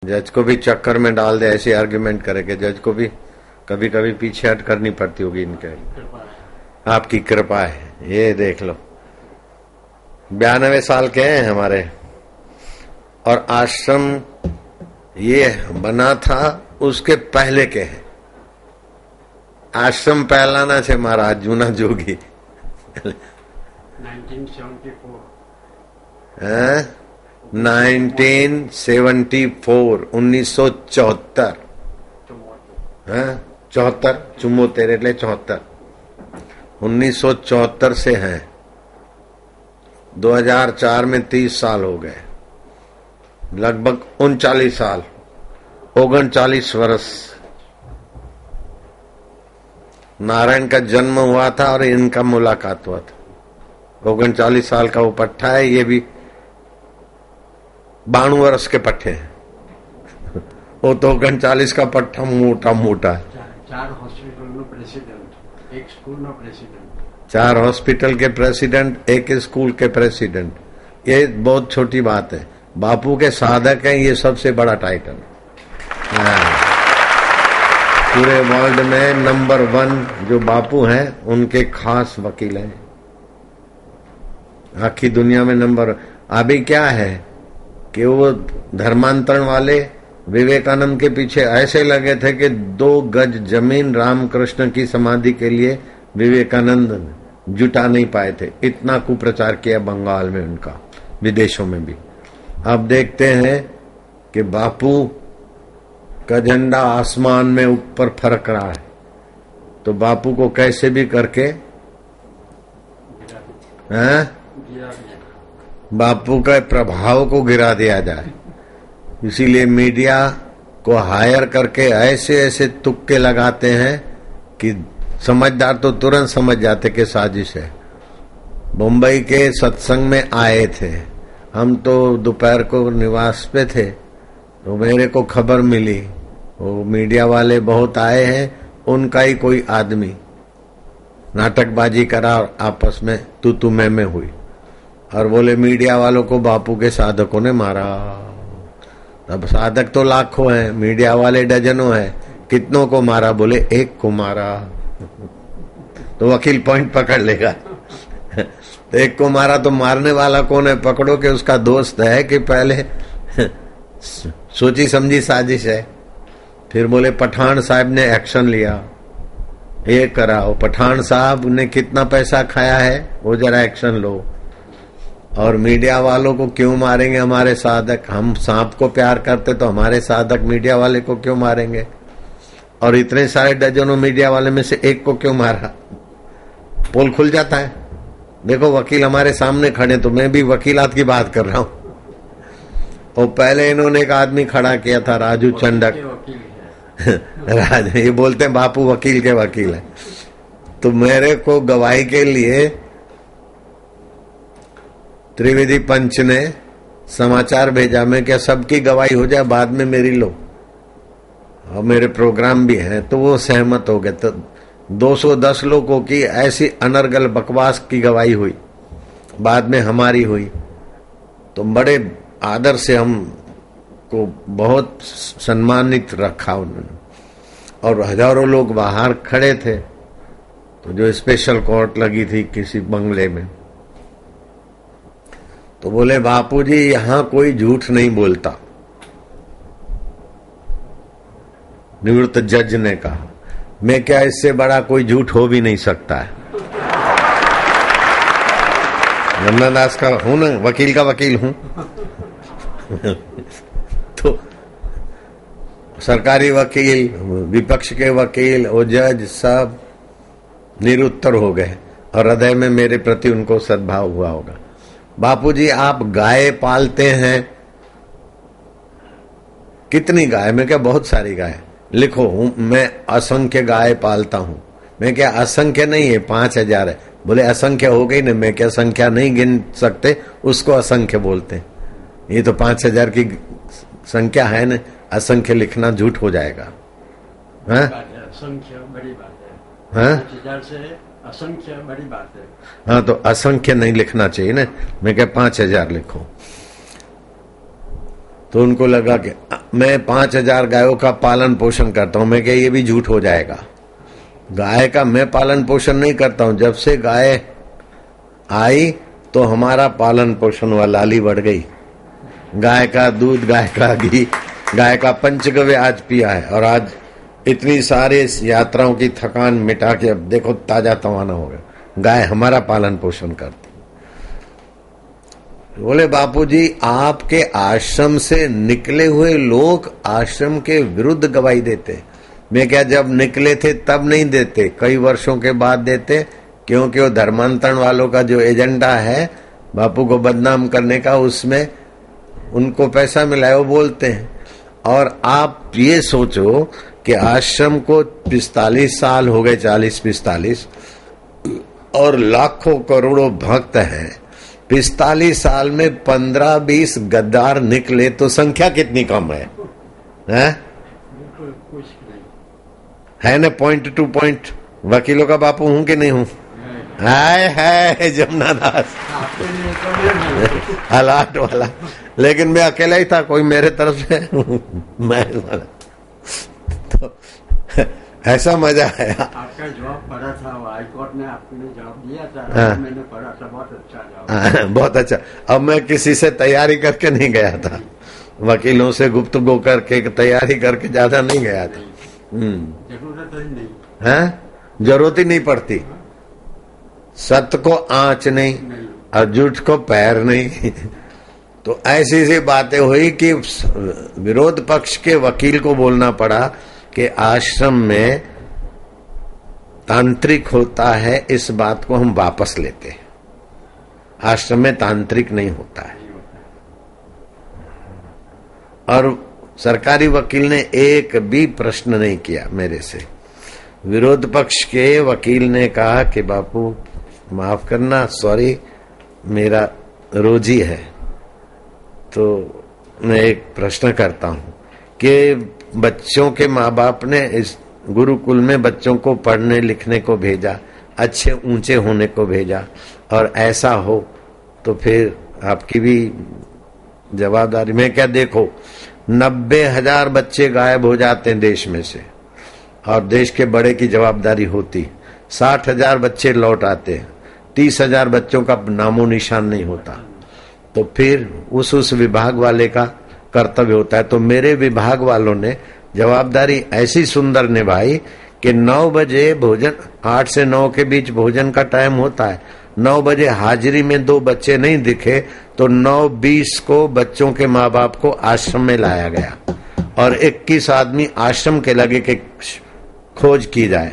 जज को भी चक्कर में डाल दे, ऐसी आर्ग्यूमेंट करे कि जज को भी कभी कभी पीछे हट करनी पड़ती होगी। इनके आपकी कृपा है। ये देख लो 92 साल के हैं हमारे, और आश्रम ये बना था उसके पहले के हैं। आश्रम पहलाना छे महाराज जूना जोगी 1974 74 चुम्मोतेर એટલે 74 1974 से हैं। 2004 में 30 साल हो गए, लगभग 39 साल 39 वर्ष नारायण का जन्म हुआ था और इनका मुलाकात हुआ था। 39 साल का वो पट्टा है, ये भी 92 वर्ष के पट्टे हैं। वो तो 39 का पट्टा मोटा मोटा है। 4 हॉस्पिटल નો પ્રેસિડેન્ટ, એક સ્કૂલ નો પ્રેસિડેન્ટ, 4 हॉस्पिटल के प्रेसिडेंट, एक स्कूल के प्रेसिडेंट। ये बहुत छोटी बात है। बापू के साधक हैं, ये सबसे बड़ा टाइटल। पूरे वर्ल्ड में नंबर 1 जो बापू हैं उनके खास वकील हैं। आखी दुनिया में नंबर। अभी क्या है कि वो धर्मांतरण वाले विवेकानंद के पीछे ऐसे लगे थे कि 2 गज जमीन रामकृष्ण की समाधि के लिए विवेकानंद जुटा नहीं पाए थे। इतना कुप्रचार किया बंगाल में उनका, विदेशों में भी। अब देखते हैं कि बापू का झंडा आसमान में ऊपर फरक रहा है, तो बापू को कैसे भी करके बापू के प्रभाव को गिरा दिया जाए। इसीलिए मीडिया को हायर करके ऐसे ऐसे तुक्के लगाते हैं कि समझदार तो तुरंत समझ जाते कि साजिश है। मुंबई के सत्संग में आए थे हम, तो दोपहर को निवास पे थे, तो मेरे को खबर मिली वो मीडिया वाले बहुत आए हैं, उनका ही कोई आदमी नाटकबाजी करा और आपस में तू मैं हुई, और बोले मीडिया वालों को बापू के साधकों ने मारा। अब साधक तो लाखों हैं, मीडिया वाले डजनों हैं, कितनों को मारा? बोले 1 को मारा। तो वकील पॉइंट पकड़ लेगा। तो 1 को मारा तो मारने वाला कौन है? पकड़ो कि उसका दोस्त है कि पहले सोची समझी साजिश है। फिर बोले पठान साहब ने एक्शन लिया, ये कराओ। पठान साहब ने कितना पैसा खाया है वो जरा एक्शन लो। और मीडिया वालों को क्यों मारेंगे हमारे साधक? हम सांप को प्यार करते तो हमारे साधक मीडिया वाले को क्यों मारेंगे? और इतने सारे डजनों मीडिया वाले में से 1 को क्यों मारा? पोल खुल जाता है। देखो वकील हमारे सामने खड़े, तो मैं भी वकीलात की बात कर रहा हूं। और पहले इन्होंने एक आदमी खड़ा किया था, राजू चंडक। ये बोलते हैं बापू वकील के वकील है। तो मेरे को गवाही के लिए त्रिवेदी पंच ने समाचार भेजा, मैं क्या सबकी गवाही हो जाए, बाद में मेरी लो, और मेरे प्रोग्राम भी हैं। तो वो सहमत हो गए। तो 210 लोगों की ऐसी अनर्गल बकवास की गवाही हुई, बाद में हमारी हुई। तो बड़े आदर से हम को बहुत सम्मानित रखा उन्होंने, और हजारों लोग बाहर खड़े थे। तो जो स्पेशल कोर्ट लगी थी किसी बंगले में, तो बोले बापूजी यहां कोई झूठ नहीं बोलता। निवृत्त जज ने कहा, मैं क्या इससे बड़ा कोई झूठ हो भी नहीं सकता है। नन्नादास का हूं ना, वकील का वकील हूं। तो सरकारी वकील, विपक्ष के वकील और जज सब निरुत्तर हो गए, और हृदय में मेरे प्रति उनको सद्भाव हुआ होगा। बापूजी आप गाय पालते हैं, कितनी गाय? मैं क्या बहुत सारी गाय। लिखो मैं असंख्य गाय पालता हूं। मैं क्या असंख्य नहीं है, 5000 है। बोले असंख्य हो गई ना। मैं क्या संख्या नहीं गिन सकते, उसको असंख्य बोलते हैं। ये तो 5000 की संख्या है ना, असंख्य लिखना झूठ हो जाएगा। असंख्य बड़ी बात है। 5000 से असंख्य बड़ी बात है। हाँ, तो असंख्य नहीं लिखना चाहिए ना। मैं क्या 5000 लिखो। तो उनको लगा कि मैं 5,000 गायों का पालन पोषण करता हूं। मैं क्या ये भी झूठ हो जाएगा? गाय का मैं पालन पोषण नहीं करता हूं। जब से गाय आई तो हमारा पालन पोषण वाली बढ़ गई। गाय का दूध, गाय का घी, गाय का पंचगव्य आज पिया है, और आज इतनी सारे यात्राओं की थकान मिटा के अब देखो ताजा तवाना हो गया। गाय हमारा पालन पोषण करती। बोले बापूजी, आपके आश्रम से निकले हुए लोग आश्रम के विरुद्ध गवाही देते। मैं क्या जब निकले थे तब नहीं देते, कई वर्षों के बाद देते, क्योंकि वो धर्मांतरण वालों का जो एजेंडा है बापू को बदनाम करने का, उसमें उनको पैसा मिला है, वो बोलते हैं। और आप ये सोचो कि आश्रम को 45 साल हो गए, 40-45, और लाखों करोड़ों भक्त हैं। 45 साल में 15-20 गद्दार निकले तो संख्या कितनी कम है? है ना? पॉइंट टू पॉइंट वकीलों का बापू हूं कि नहीं हूं? है जमुना दास अलाट वाला, लेकिन मैं अकेला ही था, कोई मेरे तरफ से मैं तो ऐसा मजा है। आपका जवाब पढ़ा था, हाई कोर्ट ने आपने जवाब दिया था, मैंने पढ़ा था, बहुत अच्छा जवाब। बहुत अच्छा। अब मैं किसी से तैयारी करके नहीं गया था, वकीलों से गुफ्तगू करके तैयारी करके ज्यादा नहीं गया था। जरूरत ही नहीं है, जरूरत ही नहीं पड़ती। सत्य को आंच नहीं और झूठ को पैर नहीं। तो ऐसी सी बातें हुई कि विरोध पक्ष के वकील को बोलना पड़ा कि आश्रम में तांत्रिक होता है, इस बात को हम वापस लेते हैं। आश्रम में तांत्रिक नहीं होता है। और सरकारी वकील ने एक भी प्रश्न नहीं किया मेरे से। विरोध पक्ष के वकील ने कहा कि बापू माफ करना, सॉरी, मेरा रोजी है, तो मैं एक प्रश्न करता हूं कि बच्चों के माँ बाप ने इस गुरुकुल में बच्चों को पढ़ने लिखने को भेजा, अच्छे ऊंचे होने को भेजा, और ऐसा हो तो फिर आपकी भी जवाबदारी। मैं क्या, देखो 90,000 बच्चे गायब हो जाते हैं देश में से, और देश के बड़े की जवाबदारी होती। 60,000 बच्चे लौट आते हैं, 30,000 बच्चों का नामो निशान नहीं होता। तो फिर उस विभाग वाले का कर्तव्य होता है। तो मेरे विभाग वालों ने जवाबदारी ऐसी सुंदर निभाई कि 9 बजे भोजन, 8 से 9 के बीच भोजन का टाइम होता है। 9 बजे हाजिरी में 2 बच्चे नहीं दिखे तो 9:20 को बच्चों के माँ बाप को आश्रम में लाया गया, और 21 आदमी आश्रम के लगे कि खोज की जाए।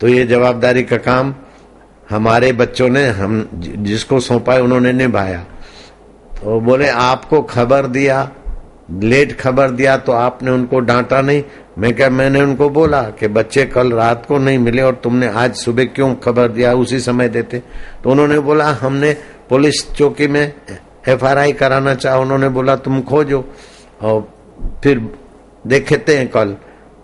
तो ये जवाबदारी का काम हमारे बच्चों ने, हम जिसको सौंपा है उन्होंने निभाया। तो बोले आपको खबर दिया, लेट खबर दिया तो आपने उनको डांटा नहीं? मैं क्या, मैंने उनको बोला कि बच्चे कल रात को नहीं मिले और तुमने आज सुबह क्यों खबर दिया, उसी समय देते। तो उन्होंने बोला हमने पुलिस चौकी में FRI कराना चाहा। उन्होंने बोला तुम खोजो और फिर देखते हैं कल।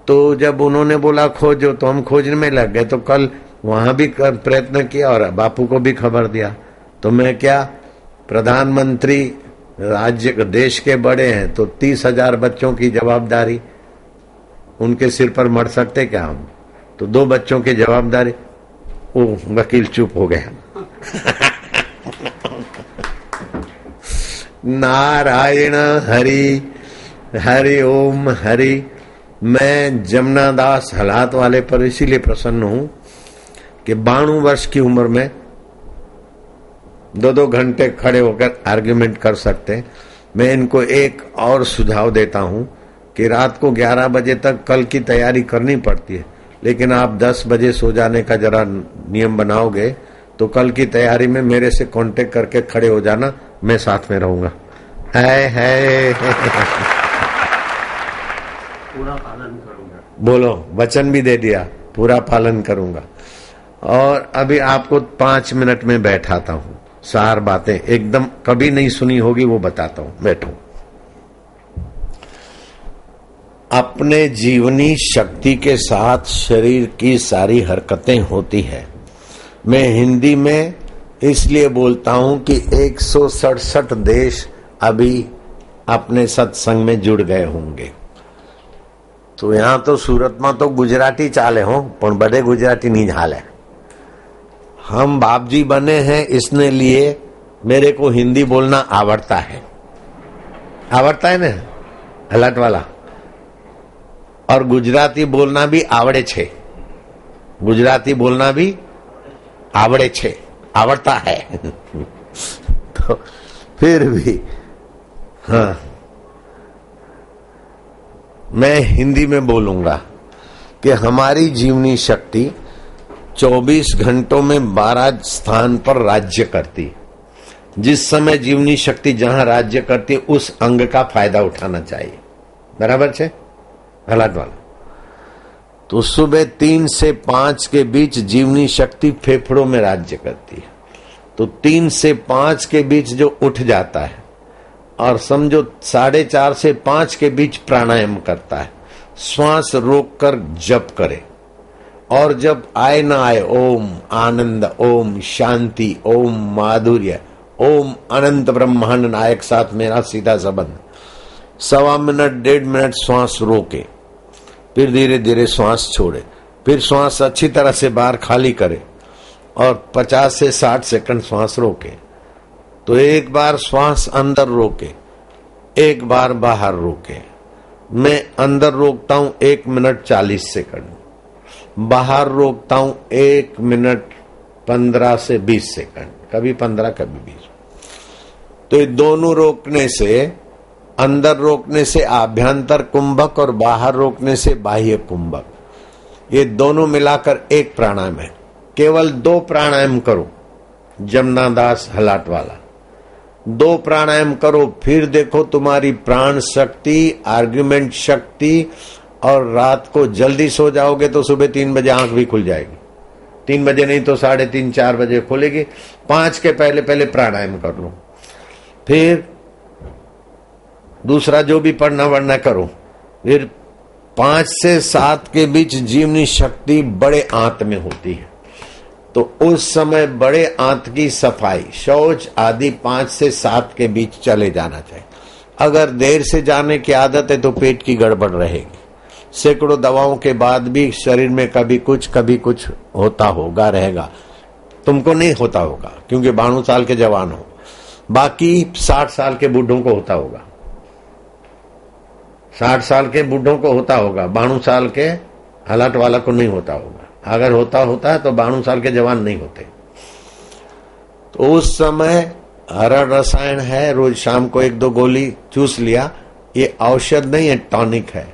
तो जब उन्होंने बोला खोजो तो हम खोजने में लग गए। तो कल वहां भी प्रयत्न किया और बापू को भी खबर दिया। तो मैं क्या, प्रधानमंत्री राज्य देश के बड़े हैं तो 30,000 बच्चों की जवाबदारी उनके सिर पर मर सकते क्या हम? तो 2 बच्चों की जवाबदारी। वो वकील चुप हो गया। नारायण हरि, हरि ओम हरि। मैं जमुना दास हालात वाले पर इसीलिए प्रसन्न हूं कि 92 वर्ष की उम्र में 2-2 घंटे खड़े होकर आर्ग्यूमेंट कर सकते। मैं इनको एक और सुझाव देता हूं कि रात को 11 बजे तक कल की तैयारी करनी पड़ती है, लेकिन आप 10 बजे सो जाने का जरा नियम बनाओगे तो कल की तैयारी में मेरे से कांटेक्ट करके खड़े हो जाना, मैं साथ में रहूंगा। है पूरा पालन करूंगा। बोलो, वचन भी दे दिया, पूरा पालन करूंगा। और अभी आपको 5 मिनट में बैठाता हूं, सार बातें एकदम कभी नहीं सुनी होगी वो बताता हूं। बैठो। अपने जीवनी शक्ति के साथ शरीर की सारी हरकतें होती है। मैं हिंदी में इसलिए बोलता हूं कि 167 देश अभी अपने सत्संग में जुड़ गए होंगे। तो यहाँ तो सूरत में तो गुजराती चाले हो, पण बड़े गुजराती नहीं हाले। हम बापजी बने हैं इसने लिए मेरे को हिंदी बोलना आवड़ता है ना हलाट वाला, और गुजराती बोलना भी आवड़े छे, गुजराती बोलना भी आवड़े छे, आवड़ता है। तो फिर भी हाँ, मैं हिंदी में बोलूंगा कि हमारी जीवनी शक्ति 24 घंटों में 12 स्थान पर राज्य करती। जिस समय जीवनी शक्ति जहां राज्य करती उस अंग का फायदा उठाना चाहिए। बराबर है हलाट वाला। तो सुबह 3 से 5 के बीच जीवनी शक्ति फेफड़ों में राज्य करती है। तो 3 से 5 के बीच जो उठ जाता है और समझो 4:30 से 5 के बीच प्राणायाम करता है, श्वास रोककर जप करे, और जब आए ना आए ओम आनंद, ओम शांति, ओम माधुर्य, ओम अनंत ब्रह्मांड नायक साथ मेरा सीधा संबंध, 1.25 मिनट 1.5 मिनट श्वास रोके, फिर धीरे धीरे श्वास छोड़े, फिर श्वास अच्छी तरह से बाहर खाली करे और 50 से 60 सेकंड श्वास रोके। तो एक बार श्वास अंदर रोके, एक बार बाहर रोके। मैं अंदर रोकता हूं 1 मिनट 40 सेकंड, बाहर रोकता हूं 1 मिनट 15 से 20 सेकंड, कभी 15 कभी 20। तो ये दोनों रोकने से, अंदर रोकने से आभ्यंतर कुंभक और बाहर रोकने से बाह्य कुंभक, ये दोनों मिलाकर एक प्राणायाम है। केवल 2 प्राणायाम करो, जमनादास हलाट वाला 2 प्राणायाम करो, फिर देखो तुम्हारी प्राण शक्ति, आर्ग्यूमेंट शक्ति, और रात को जल्दी सो जाओगे तो सुबह 3 बजे आंख भी खुल जाएगी। 3 बजे नहीं तो 3:30 4 बजे खुलेगी। 5 के पहले पहले प्राणायाम कर लो, फिर दूसरा जो भी पढ़ना वढ़ना करो। फिर 5 से 7 के बीच जीवनी शक्ति बड़े आंत में होती है, तो उस समय बड़े आंत की सफाई, शौच आदि 5 से 7 के बीच चले जाना चाहिए। अगर देर से जाने की आदत है तो पेट की गड़बड़ रहेगी। सैकड़ों दवाओं के बाद भी शरीर में कभी कुछ होता होगा, रहेगा। तुमको नहीं होता होगा क्योंकि 92 साल के जवान हो, बाकी 60 साल के बूढ़ों को होता होगा। 60 साल के बूढ़ों को होता होगा, 92 साल के हलाट वाला को नहीं होता होगा। अगर होता है तो 92 साल के जवान नहीं होते। तो उस समय हरा रसायन है, रोज शाम को 1-2 गोली चूस लिया, ये औषध नहीं है, टॉनिक है।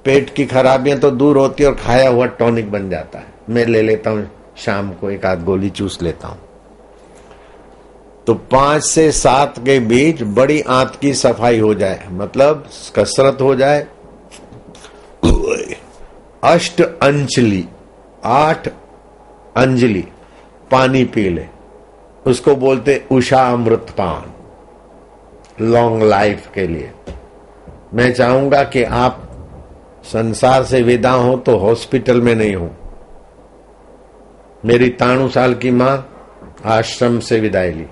पेट की खराबियां तो दूर होती है और खाया हुआ टॉनिक बन जाता है। मैं ले लेता हूं, शाम को 1-8 गोली चूस लेता हूं। तो 5 से 7 के बीच बड़ी आंत की सफाई हो जाए, मतलब कसरत हो जाए। 8 अंजलि पानी पी ले, उसको बोलते उषा अमृतपान, लॉन्ग लाइफ के लिए। मैं चाहूंगा कि आप संसार से विदा हो तो हॉस्पिटल में नहीं हो। मेरी 93 साल की मां आश्रम से विदाई ली,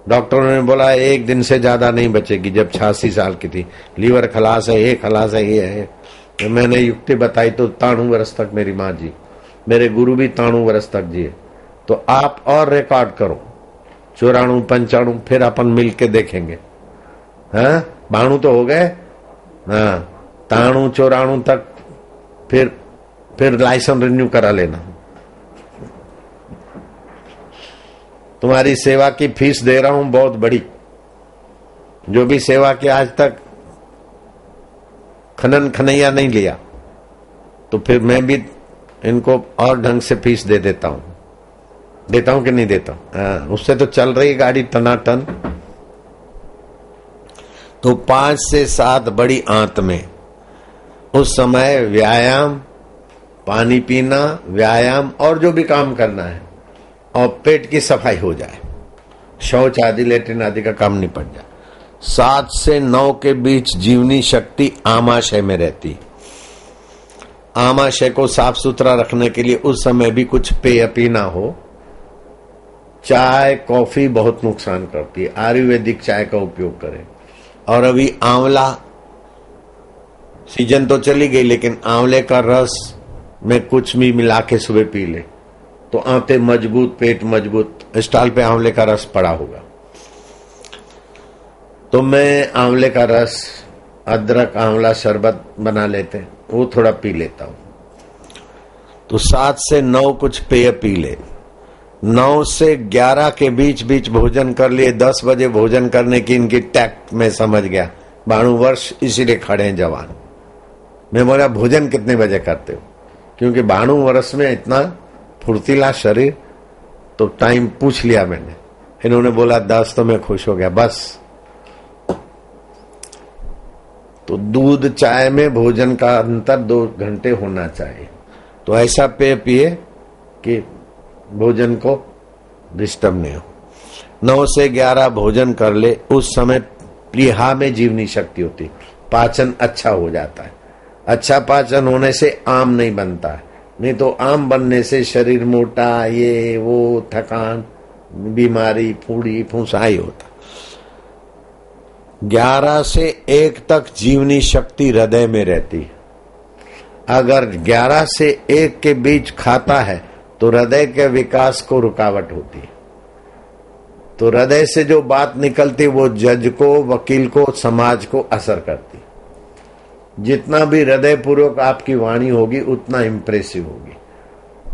डॉक्टरों ने बोला 1 दिन से ज्यादा नहीं बचेगी। जब 86 साल की थी, लीवर खलास है, ये खलास है, ये है। तो मैंने युक्ति बताई तो 93 वर्ष तक मेरी माँ जी, मेरे गुरु भी 93 वर्ष तक जिए। तो आप और रिकॉर्ड करो 94 95, फिर अपन मिल के देखेंगे। हाँ 92 तो हो गए, हाँ 93 94 तक फिर लाइसेंस रिन्यू करा लेना। तुम्हारी सेवा की फीस दे रहा हूं बहुत बड़ी, जो भी सेवा की आज तक खनन खनैया नहीं लिया, तो फिर मैं भी इनको और ढंग से फीस दे देता हूं कि नहीं देता हूं। उससे तो चल रही गाड़ी टनाटन। तो 5 से 7 बड़ी आंत में उस समय व्यायाम, पानी पीना, व्यायाम और जो भी काम करना है, और पेट की सफाई हो जाए, शौच आदि लेट्रिन आदि का काम निपट जाए। 7 से 9 के बीच जीवनी शक्ति आमाशय में रहती। आमाशय को साफ सुथरा रखने के लिए उस समय भी कुछ पेय पीना हो। चाय कॉफी बहुत नुकसान करती है, आयुर्वेदिक चाय का उपयोग करें। और अभी आंवला सीजन तो चली गई, लेकिन आंवले का रस में कुछ भी मिला के सुबह पी ले तो आंतें मजबूत, पेट मजबूत। स्टॉल पे आंवले का रस पड़ा होगा, तो मैं आंवले का रस, अदरक आंवला शरबत बना लेते हैं, वो थोड़ा पी लेता हूं। तो 7 से 9 कुछ पेय पी ले। 9 से 11 के बीच बीच भोजन कर लिए। 10 बजे भोजन करने की इनकी टैक्ट में समझ गया। 92 वर्ष इसीलिए खड़े हैं जवान। मैं बोला भोजन कितने बजे करते हो, क्योंकि 92 वर्ष में इतना फुर्तीला शरीर, तो टाइम पूछ लिया मैंने। इन्होंने बोला 10, तो मैं खुश हो गया। बस तो दूध चाय में भोजन का अंतर 2 घंटे होना चाहिए। तो ऐसा पेय पिए कि भोजन को डिस्टर्ब नहीं हो। 9 से 11 भोजन कर ले। उस समय प्लीहा में जीवनी शक्ति होती, पाचन अच्छा हो जाता है। अच्छा पाचन होने से आम नहीं बनता है, नहीं तो आम बनने से शरीर मोटा, ये वो, थकान, बीमारी, फूड़ी फुंसाई होता। 11 से 1 तक जीवनी शक्ति हृदय में रहती है। अगर 11 से 1 के बीच खाता है तो हृदय के विकास को रुकावट होती है। तो हृदय से जो बात निकलती वो जज को, वकील को, समाज को असर करती। जितना भी हृदय पूर्वक आपकी वाणी होगी उतना इंप्रेसिव होगी।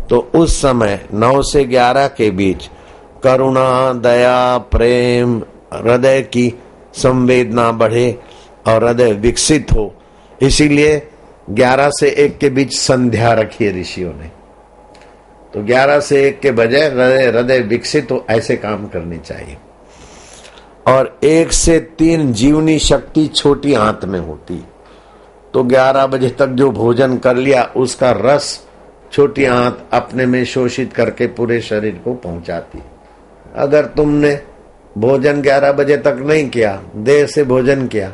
तो उस समय 9 से 11 के बीच करुणा, दया, प्रेम, हृदय की संवेदना बढ़े और हृदय विकसित हो। इसीलिए 11 से 1 के बीच संध्या रखी है ऋषियों ने। तो 11 से 1 के बजाय हृदय विकसित हो, ऐसे काम करने चाहिए। और 1 से 3 जीवनी शक्ति छोटी आंत में होती। तो 11 बजे तक जो भोजन कर लिया उसका रस छोटी आंत अपने में शोषित करके पूरे शरीर को पहुंचाती। अगर तुमने भोजन 11 बजे तक नहीं किया, देर से भोजन किया,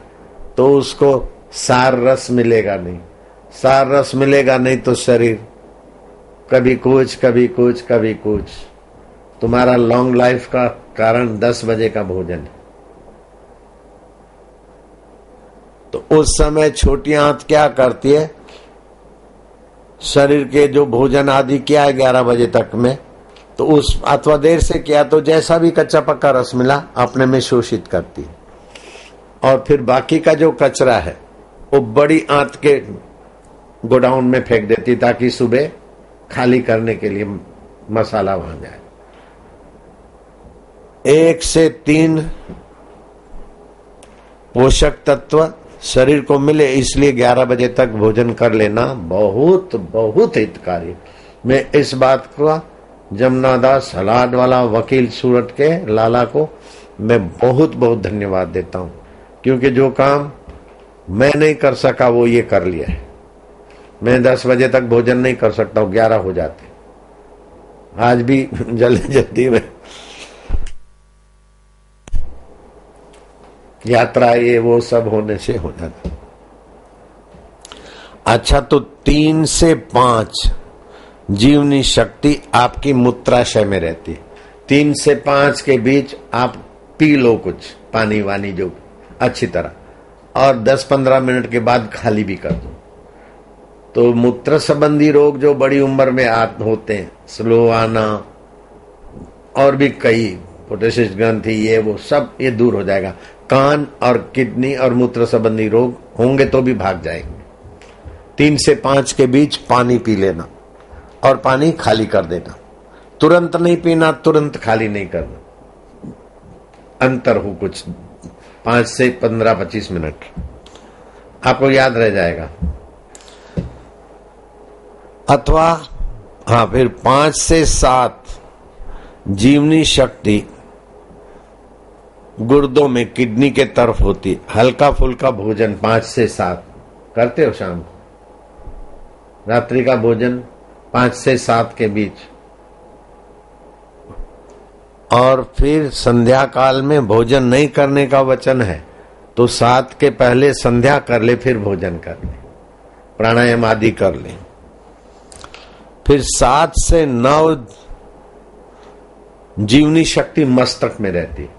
तो उसको सार रस मिलेगा नहीं। सार रस मिलेगा नहीं तो शरीर कभी कुछ कभी कुछ कभी कुछ। तुम्हारा लॉन्ग लाइफ का कारण 10 बजे का भोजन है। तो उस समय छोटी आंत क्या करती है, शरीर के जो भोजन आदि किया है 11 बजे तक में, तो उस अथवा देर से किया तो जैसा भी कच्चा पक्का रस मिला अपने में शोषित करती है। और फिर बाकी का जो कचरा है वो बड़ी आंत के गोडाउन में फेंक देती, ताकि सुबह खाली करने के लिए मसाला वहां जाए। 1 से 3 पोषक तत्व शरीर को मिले, इसलिए 11 बजे तक भोजन कर लेना बहुत बहुत हितकारी। मैं इस बात को जमुनादास हलाड वाला वकील सूरत के लाला को मैं बहुत बहुत धन्यवाद देता हूं, क्योंकि जो काम मैं नहीं कर सका वो ये कर लिया है। मैं 10 बजे तक भोजन नहीं कर सकता हूं, 11 हो जाते। आज भी जल्दी जल्दी में यात्रा ये वो सब होने से हो जाता। अच्छा, तो 3 से 5 जीवनी शक्ति आपकी मूत्राशय में रहती है। 3 से 5 के बीच आप पी लो कुछ पानी वानी जो अच्छी तरह, और 10-15 मिनट के बाद खाली भी कर दो। तो मूत्र संबंधी रोग जो बड़ी उम्र में होते हैं, स्लो आना और भी कई पोटेशियस ग्रंथि, ये वो सब ये दूर हो जाएगा। कान और किडनी और मूत्र संबंधी रोग होंगे तो भी भाग जाएंगे। 3 से 5 के बीच पानी पी लेना और पानी खाली कर देना। तुरंत नहीं पीना, तुरंत खाली नहीं करना, अंतर हो कुछ 5 से 15-25 मिनट, आपको याद रह जाएगा। अथवा हाँ, फिर 5 से 7 जीवनी शक्ति गुर्दों में, किडनी के तरफ होती। हल्का फुल्का भोजन 5 से 7 करते हो शाम को, रात्रि का भोजन 5 से 7 के बीच, और फिर संध्या काल में भोजन नहीं करने का वचन है, तो 7 के पहले संध्या कर ले, फिर भोजन कर ले, प्राणायाम आदि कर ले। फिर 7 से 9 जीवनी शक्ति मस्तक में रहती है।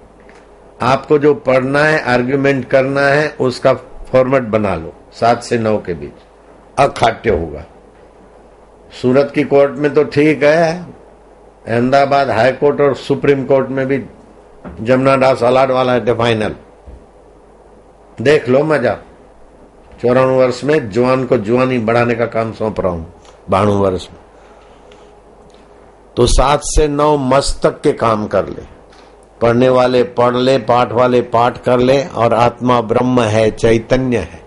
आपको जो पढ़ना है, आर्ग्यूमेंट करना है, उसका फॉर्मेट बना लो 7 से 9 के बीच, अखाट्य होगा। सूरत की कोर्ट में तो ठीक है, अहमदाबाद हाई कोर्ट और सुप्रीम कोर्ट में भी जमुना दास अलाड वाला है फाइनल। देख लो मजा। 54 वर्ष में जवान को जवानी बढ़ाने का काम सौंप रहा हूं 92 वर्ष में। तो 7 से 9 मस्तक के काम कर ले, पढ़ने वाले पढ़ ले, पाठ वाले पाठ कर ले। और आत्मा ब्रह्म है, चैतन्य है।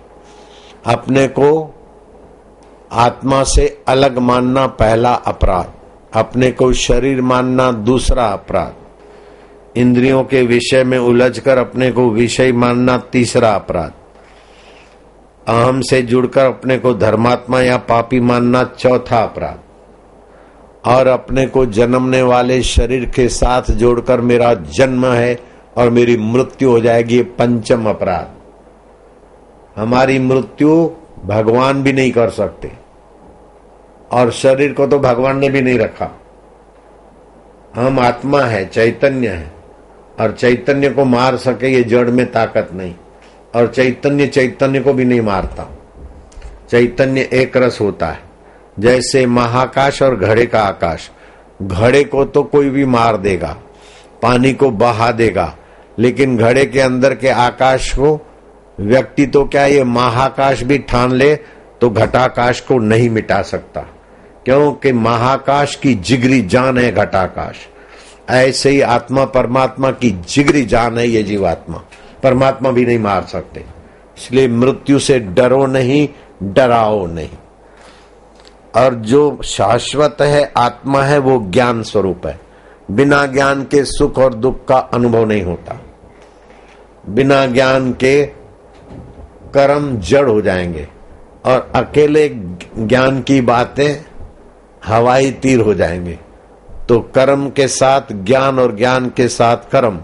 अपने को आत्मा से अलग मानना पहला अपराध, अपने को शरीर मानना दूसरा अपराध, इंद्रियों के विषय में उलझकर अपने को विषय मानना तीसरा अपराध, अहम से जुड़कर अपने को धर्मात्मा या पापी मानना चौथा अपराध, और अपने को जन्मने वाले शरीर के साथ जोड़कर मेरा जन्म है और मेरी मृत्यु हो जाएगी, ये पंचम अपराध। हमारी मृत्यु भगवान भी नहीं कर सकते, और शरीर को तो भगवान ने भी नहीं रखा। हम आत्मा है, चैतन्य है, और चैतन्य को मार सके ये जड़ में ताकत नहीं, और चैतन्य चैतन्य को भी नहीं मारता। चैतन्य एक रस होता है, जैसे महाकाश और घड़े का आकाश। घड़े को तो कोई भी मार देगा, पानी को बहा देगा, लेकिन घड़े के अंदर के आकाश को व्यक्ति तो क्या ये महाकाश भी ठान ले तो घटाकाश को नहीं मिटा सकता, क्योंकि महाकाश की जिगरी जान है घटाकाश। ऐसे ही आत्मा परमात्मा की जिगरी जान है ये जीवात्मा, परमात्मा भी नहीं मार सकते। इसलिए मृत्यु से डरो नहीं, डराओ नहीं। और जो शाश्वत है, आत्मा है, वो ज्ञान स्वरूप है। बिना ज्ञान के सुख और दुख का अनुभव नहीं होता। बिना ज्ञान के कर्म जड़ हो जाएंगे, और अकेले ज्ञान की बातें हवाई तीर हो जाएंगे। तो कर्म के साथ ज्ञान और ज्ञान के साथ कर्म,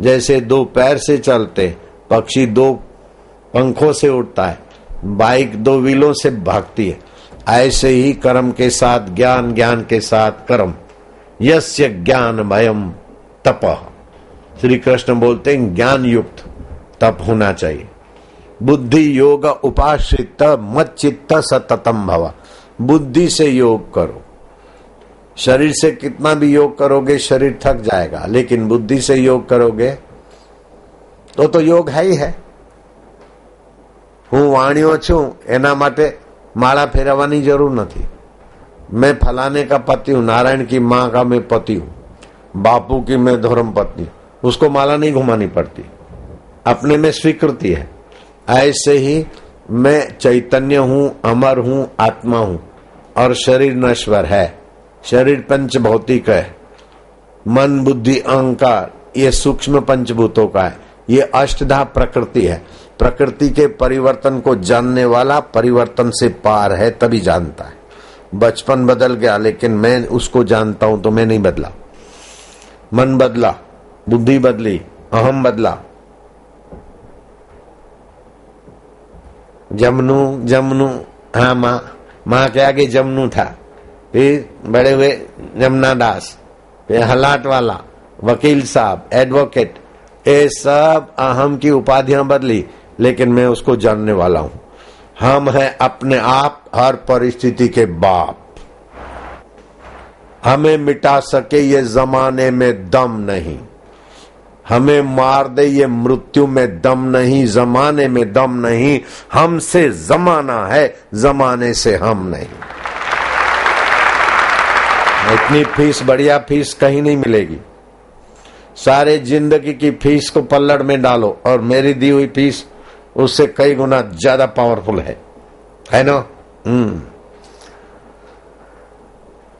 जैसे 2 पैर से चलते, पक्षी 2 पंखों से उड़ता है, बाइक 2 व्हीलों से भागती है, ऐसे ही कर्म के साथ ज्ञान, ज्ञान के साथ कर्म। यस्य ज्ञानमयम् तपः, श्री कृष्ण बोलते हैं ज्ञान युक्त तप होना चाहिए। बुद्धि योग उपाश्रित मच्चित्त सततम भव, बुद्धि से योग करो। शरीर से कितना भी योग करोगे शरीर थक जाएगा, लेकिन बुद्धि से योग करोगे तो योग है ही है। હું વાણિયો છું એના માટે માળા ફેરવવાની જરૂર નથી। मैं फलाने का पति हूं, नारायण की माँ का मैं पति हूं, बापू की मैं धर्म पत्नी, उसको माला नहीं घुमानी पड़ती, अपने में स्वीकृति है। ऐसे ही मैं चैतन्य हूं, अमर हूं, आत्मा हूं, और शरीर नश्वर है। शरीर पंच भौतिक है, मन बुद्धि अहंकार ये सूक्ष्म पंचभूतों का है। ये अष्टधा प्रकृति है। प्रकृति के परिवर्तन को जानने वाला परिवर्तन से पार है, तभी जानता है। बचपन बदल गया, लेकिन मैं उसको जानता हूं तो मैं नहीं बदला। मन बदला, बुद्धि बदली, अहम बदला। जमनू हाँ माँ के आगे जमनू था, फिर बड़े हुए जमुना दास, फिर हलाट वाला, वकील साहब, एडवोकेट, ये सब अहम की उपाधियां बदली, लेकिन मैं उसको जानने वाला हूं। हम हैं अपने आप हर परिस्थिति के बाप। हमें मिटा सके ये जमाने में दम नहीं, हमें मार दे ये मृत्यु में दम नहीं, जमाने में दम नहीं। हमसे जमाना है, जमाने से हम नहीं। इतनी फीस, बढ़िया फीस कहीं नहीं मिलेगी। सारे जिंदगी की फीस को पल्लड़ में डालो और मेरी दी हुई फीस उससे कई गुना ज्यादा पावरफुल है ना।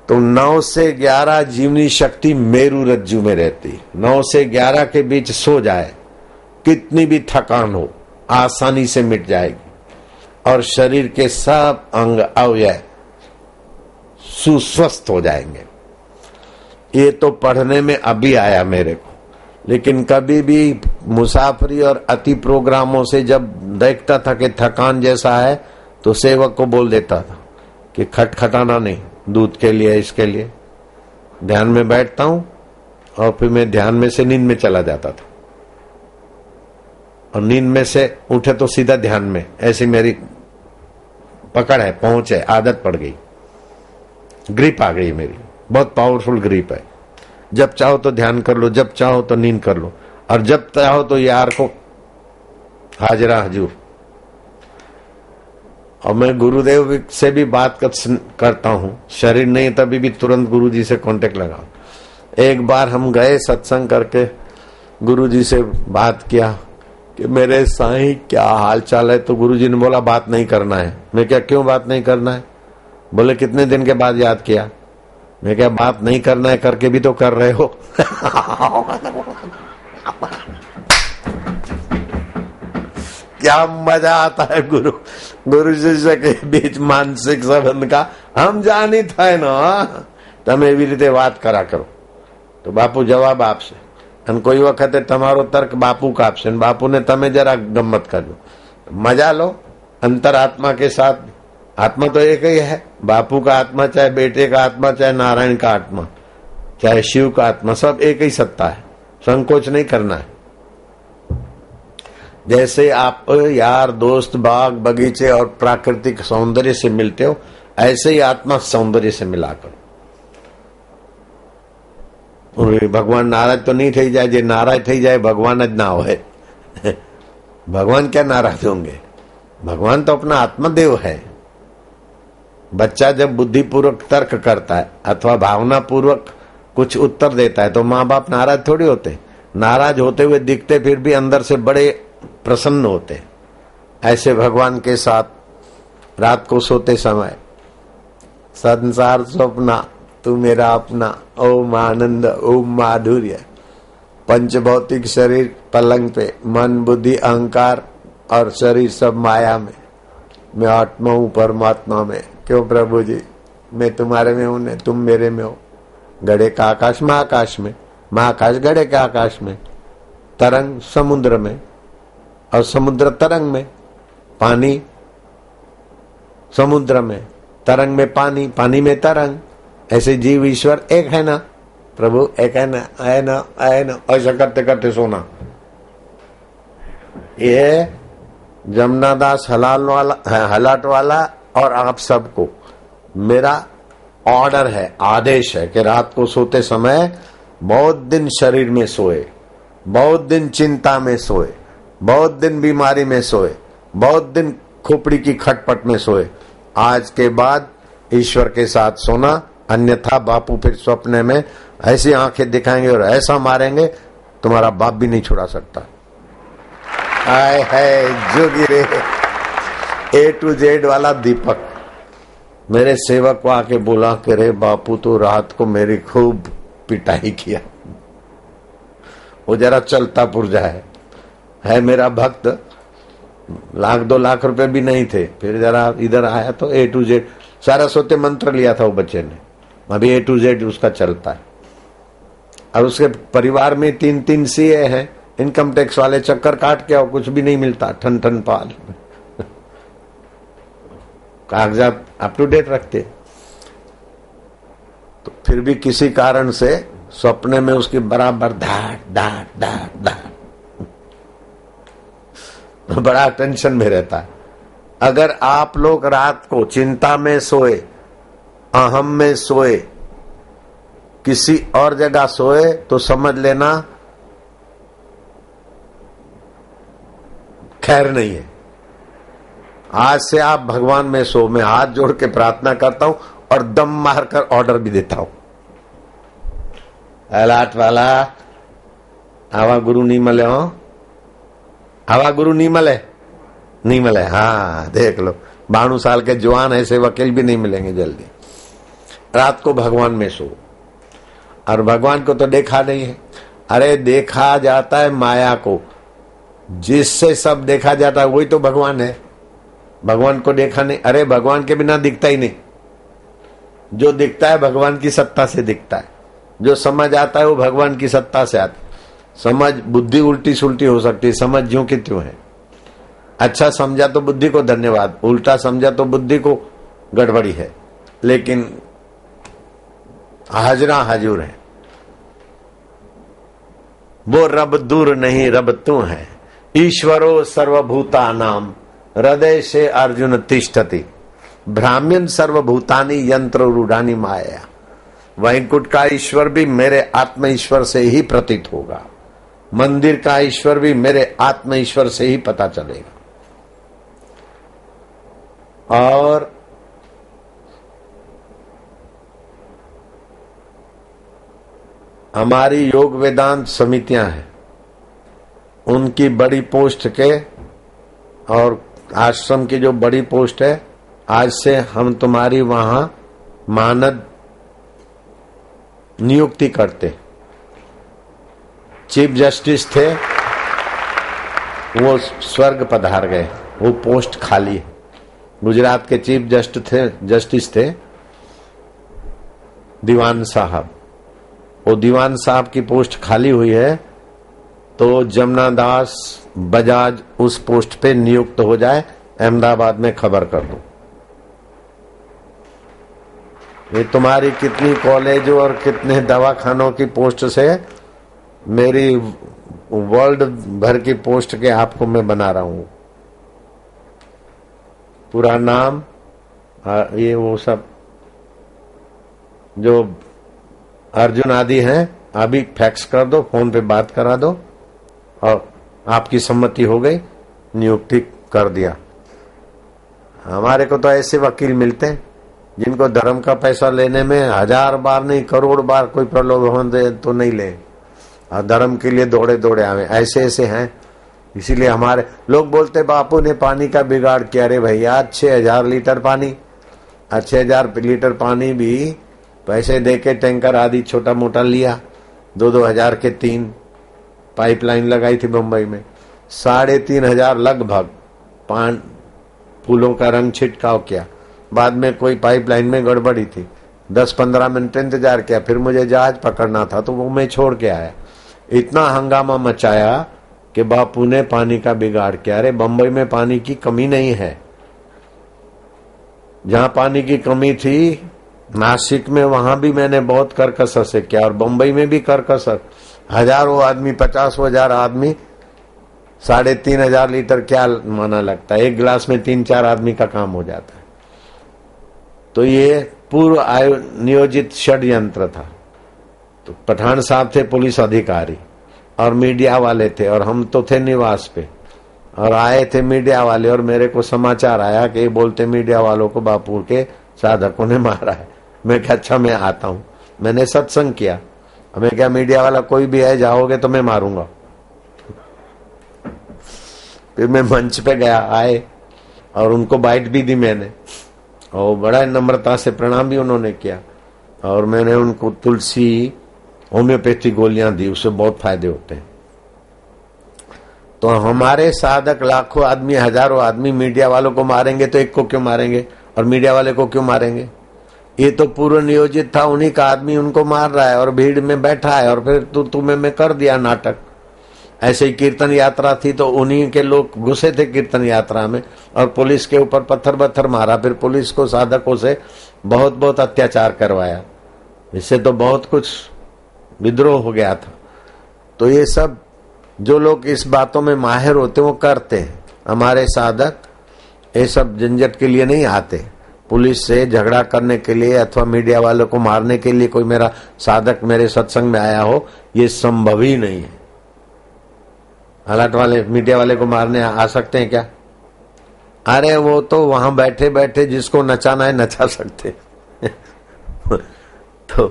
तो 9 से 11 जीवनी शक्ति मेरु रज्जु में रहती। 9 से 11 के बीच सो जाए, कितनी भी थकान हो आसानी से मिट जाएगी, और शरीर के सब अंग अवयव सुस्वस्थ हो जाएंगे। ये तो पढ़ने में अभी आया मेरे को, लेकिन कभी भी मुसाफरी और अति प्रोग्रामों से जब देखता था कि थकान जैसा है, तो सेवक को बोल देता था कि खटखटाना नहीं, दूध के लिए, इसके लिए। ध्यान में बैठता हूं और फिर मैं ध्यान में से नींद में चला जाता था। और नींद में से उठे तो सीधा ध्यान में, ऐसी मेरी पकड़ है, पहुंच है, आदत पड़ गई, ग्रिप आ गई मेरी, बहुत पावरफुल ग्रिप है। जब चाहो तो ध्यान कर लो, जब चाहो तो नींद कर लो, और जब चाहो तो यार को हाजरा हजूर। और मैं गुरुदेव से भी बात करता हूं, शरीर नहीं तभी भी तुरंत गुरुजी से कांटेक्ट लगाओ। एक बार हम गए सत्संग करके, गुरुजी से बात किया कि मेरे साईं क्या हाल चाल है, तो गुरुजी ने बोला बात नहीं करना है। मैं क्या, क्यों बात नहीं करना है? बोले कितने दिन के बाद याद किया? मैं क्या, बात नहीं करना है करके भी तो कर रहे हो। क्या मजा आता है गुरु शिष्य के बीच मानसिक संबंध का। हम जानी था ना, તમે એવી રીતે વાત કરા કરો તો બાપુ જવાબ આપશે, અને કોઈ વખતે તમારો તર્ક બાપુ કાપશે, બાપુ ने તમે जरा गम्मत करજો, मजा लो अंतरात्मा के साथ। आत्मा तो एक ही है, बापू का आत्मा चाहे बेटे का आत्मा चाहे नारायण का आत्मा चाहे शिव का आत्मा, सब एक ही सत्ता है, संकोच नहीं करना है। जैसे आप यार दोस्त बाग बगीचे और प्राकृतिक सौंदर्य से मिलते हो, ऐसे ही आत्मा सौंदर्य से मिला करो। भगवान नाराज तो नहीं थी जाए, जे नाराज थी जाए भगवान ज ना होए। भगवान क्या नाराज होंगे? भगवान तो अपना आत्मदेव है। बच्चा जब बुद्धिपूर्वक तर्क करता है अथवा भावना पूर्वक कुछ उत्तर देता है तो माँ बाप नाराज थोड़ी होते, नाराज होते हुए दिखते फिर भी अंदर से बड़े प्रसन्न होते। ऐसे भगवान के साथ रात को सोते समय संसार स्वप्ना तू मेरा अपना, ओम आनंद ओम माधुर्य, पंच भौतिक शरीर पलंग पे, मन बुद्धि अहंकार और शरीर सब माया में, मैं आत्मा हूं परमात्मा में। क्यों प्रभु जी, मैं तुम्हारे में हूं, तुम मेरे में हो। गड़े का आकाश महाकाश में, महाकाश गड़े के आकाश में, तरंग समुद्र में और समुद्र तरंग में, पानी समुद्र में, तरंग में पानी, पानी में तरंग। ऐसे जीव ईश्वर एक है ना, प्रभु एक है ना, है ना, है ना, ऐसा करते करते सोना। ये जमुनादास हलाट वाला और आप सबको मेरा ऑर्डर है, आदेश है कि रात को सोते समय बहुत दिन शरीर में सोए, बहुत दिन चिंता में सोए, बहुत दिन बीमारी में सोए, बहुत दिन खोपड़ी की खटपट में सोए। आज के बाद ईश्वर के साथ सोना, अन्यथा बापू फिर सपने में ऐसी आंखें दिखाएंगे और ऐसा मारेंगे तुम्हारा बाप भी नहीं छुड़ा सकता। आए है जोगी रे A to Z वाला दीपक मेरे सेवक को आके बोला कि रे बापू तो रात को मेरी खूब पिटाई किया, वो जरा चलता पुर्जा है मेरा भक्त। 1-2 लाख रुपए भी नहीं थे, फिर जरा इधर आया तो A to Z सारा सोते मंत्र लिया था वो बच्चे ने, अभी A to Z उसका चलता है। और उसके परिवार में 3 CA हैं, इनकम टैक्स वाले, चक्कर काट के और कुछ भी नहीं मिलता, ठन ठन पाल कागजात अप टू डेट रखते। तो फिर भी किसी कारण से सपने में उसकी बराबर धाट धाट धाट धाट, बड़ा टेंशन में रहता है। अगर आप लोग रात को चिंता में सोए, अहम में सोए, किसी और जगह सोए तो समझ लेना खैर नहीं है। आज से आप भगवान में सो, मैं हाथ जोड़ के प्रार्थना करता हूं और दम मारकर ऑर्डर भी देता हूं। अलाट वाला आवा गुरु नहीं मिले हो, आवा गुरु नहीं मिले। हाँ देख लो, 92 साल के जवान ऐसे वकील भी नहीं मिलेंगे जल्दी। रात को भगवान में सो, और भगवान को तो देखा नहीं है। अरे देखा जाता है माया को, जिससे सब देखा जाता है वही तो भगवान है। भगवान को देखा नहीं, अरे भगवान के बिना दिखता ही नहीं। जो दिखता है भगवान की सत्ता से दिखता है, जो समझ आता है वो भगवान की सत्ता से आता है। समझ बुद्धि उल्टी सुल्टी हो सकती है, समझ ज्यों की त्यों है। अच्छा समझा तो बुद्धि को धन्यवाद, उल्टा समझा तो बुद्धि को गड़बड़ी है। लेकिन हाजरा हजूर है, वो रब दूर नहीं रब तू है, ईश्वरो सर्वभूतानाम हृदय से अर्जुन तिष्ठति भ्राम्यन सर्वभूतानि यंत्र रूढ़ानी माया। वैकुंठ का ईश्वर भी मेरे आत्म ईश्वर से ही प्रतीत होगा, मंदिर का ईश्वर भी मेरे आत्म ईश्वर से ही पता चलेगा। और हमारी योग वेदांत समितियां हैं, उनकी बड़ी पोस्ट के और आश्रम की जो बड़ी पोस्ट है, आज से हम तुम्हारी वहां मानद नियुक्ति करते। चीफ जस्टिस थे, वो स्वर्ग पधार गए, वो पोस्ट खाली है। गुजरात के चीफ जस्टिस थे दीवान साहब, वो दीवान साहब की पोस्ट खाली हुई है, तो जमुना दास बजाज उस पोस्ट पे नियुक्त हो जाए, अहमदाबाद में खबर कर दूं। ये तुम्हारी कितनी कॉलेजों और कितने दवाखानों की पोस्ट से मेरी वर्ल्ड भर की पोस्ट के आपको मैं बना रहा हूं। पूरा नाम, ये वो सब जो अर्जुन आदि हैं, अभी फैक्स कर दो, फोन पे बात करा दो, और आपकी सम्मति हो गई, नियुक्ति कर दिया। हमारे को तो ऐसे वकील मिलते हैं जिनको धर्म का पैसा लेने में 1000 बार नहीं, करोड़ बार कोई प्रलोभन दे तो नहीं ले, और धर्म के लिए दौड़े दौड़े आवे, ऐसे ऐसे हैं। इसीलिए हमारे लोग बोलते बापू ने पानी का बिगाड़ किया। अरे भैया, 6000 लीटर पानी, 6000 लीटर पानी भी पैसे दे के टैंकर आदि छोटा मोटा लिया, 2-2 हजार के 3 पाइपलाइन लगाई थी बंबई में, 3500 लगभग फूलों का रंग छिटकाव किया। बाद में कोई पाइपलाइन में गड़बड़ी थी, 10-15 मिनट इंतजार किया, फिर मुझे जहाज पकड़ना था तो वो मैं छोड़ के आया। इतना हंगामा मचाया कि बापू ने पानी का बिगाड़ किया। अरे बंबई में पानी की कमी नहीं है, जहां पानी की कमी थी नासिक में, वहां भी मैंने बहुत करकसर से किया, और बंबई में भी करकसर। हजारों आदमी, 50,000 आदमी, 3500 लीटर क्या माना लगता है, एक गिलास में 3-4 आदमी का काम हो जाता है। तो ये पूर्व नियोजित षड्यंत्र था। तो पठान साहब थे पुलिस अधिकारी, और मीडिया वाले थे, और हम तो थे निवास पे, और आए थे मीडिया वाले, और मेरे को समाचार आया कि बोलते मीडिया वालों को बापू के साधकों ने मारा है। मैं क्या, अच्छा मैं आता हूं। मैंने सत्संग किया, हमें क्या मीडिया वाला कोई भी है, जाओगे तो मैं मारूंगा। फिर मैं मंच पे गया, आए और उनको बाइट भी दी मैंने, और बड़ा नम्रता से प्रणाम भी उन्होंने किया, और मैंने उनको तुलसी होम्योपैथी गोलियां दी, उससे बहुत फायदे होते हैं। तो हमारे साधक लाखों आदमी, हजारों आदमी मीडिया वालों को मारेंगे तो एक को क्यों मारेंगे, और मीडिया वाले को क्यों मारेंगे? ये तो पूर्व नियोजित था, उन्हीं का आदमी उनको मार रहा है और भीड़ में बैठा है, और फिर तुम्हें मैं कर दिया नाटक। ऐसे ही कीर्तन यात्रा थी तो उन्हीं के लोग घुसे थे कीर्तन यात्रा में, और पुलिस के ऊपर पत्थर मारा, फिर पुलिस को साधकों से बहुत बहुत अत्याचार करवाया, इससे तो बहुत कुछ विद्रोह हो गया था। तो ये सब जो लोग इस बातों में माहिर होते वो करते हैं। हमारे साधक ये सब झंझट के लिए नहीं आते, पुलिस से झगड़ा करने के लिए अथवा मीडिया वालों को मारने के लिए कोई मेरा साधक मेरे सत्संग में आया हो, ये संभव ही नहीं है। हालात वाले मीडिया वाले को मारने आ सकते हैं क्या? अरे वो तो वहां बैठे बैठे जिसको नचाना है नचा सकते। तो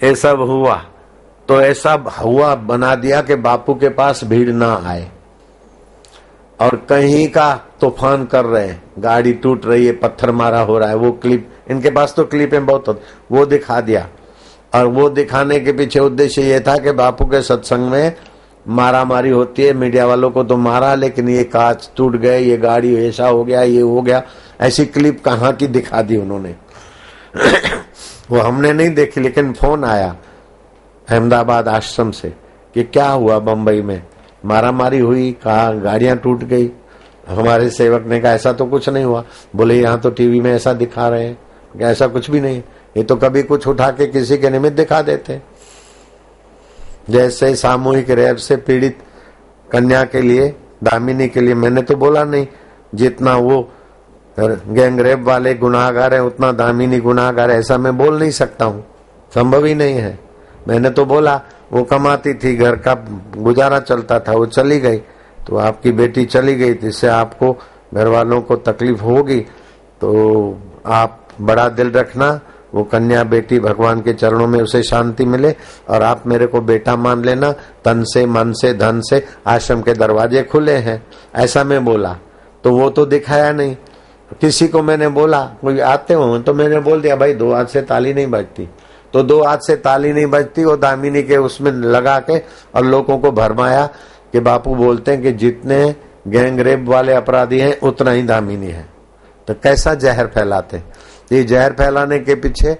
ये सब हुआ, तो ऐसा हुआ बना दिया कि बापू के पास भीड़ ना आए, और कहीं का तूफान कर रहे हैं, गाड़ी टूट रही है, पत्थर मारा हो रहा है, वो क्लिप इनके पास तो क्लिपें बहुत होती, वो दिखा दिया। और वो दिखाने के पीछे उद्देश्य ये था कि बापू के सत्संग में मारा मारी होती है, मीडिया वालों को तो मारा, लेकिन ये कांच टूट गए, ये गाड़ी ऐसा हो गया, ये हो गया, ऐसी क्लिप कहाँ की दिखा दी उन्होंने। वो हमने नहीं देखी, लेकिन फोन आया अहमदाबाद आश्रम से कि क्या हुआ बंबई में, मारा मारी हुई, कहा गाड़ियां टूट गई। हमारे सेवक ने कहा ऐसा तो कुछ नहीं हुआ। बोले यहाँ तो टीवी में ऐसा दिखा रहे हैं, कि ऐसा कुछ भी नहीं, ये तो कभी कुछ उठा के किसी के निमित्त दिखा देते। जैसे सामूहिक रेप से पीड़ित कन्या के लिए दामिनी के लिए मैंने तो बोला नहीं, जितना वो गैंगरेप वाले गुनाहगार है उतना दामिनी गुनाहगार है, ऐसा मैं बोल नहीं सकता हूँ, संभव ही नहीं है। मैंने तो बोला वो कमाती थी, घर का गुजारा चलता था, वो चली गई, तो आपकी बेटी चली गई, इससे आपको घर वालों को तकलीफ होगी, तो आप बड़ा दिल रखना, वो कन्या बेटी भगवान के चरणों में उसे शांति मिले, और आप मेरे को बेटा मान लेना, तन से मन से धन से आश्रम के दरवाजे खुले हैं, ऐसा मैं बोला। तो वो तो दिखाया नहीं। किसी को मैंने बोला, कोई आते हो तो मैंने बोल दिया भाई 2 हाथ से ताली नहीं बजती, तो 2 हाथ से ताली नहीं बजती, वो दामिनी के उसमें लगा के और लोगों को भरमाया कि बापू बोलते हैं कि जितने गैंग रेप वाले अपराधी हैं उतना ही दामिनी है। तो कैसा जहर फैलाते। ये जहर फैलाने के पीछे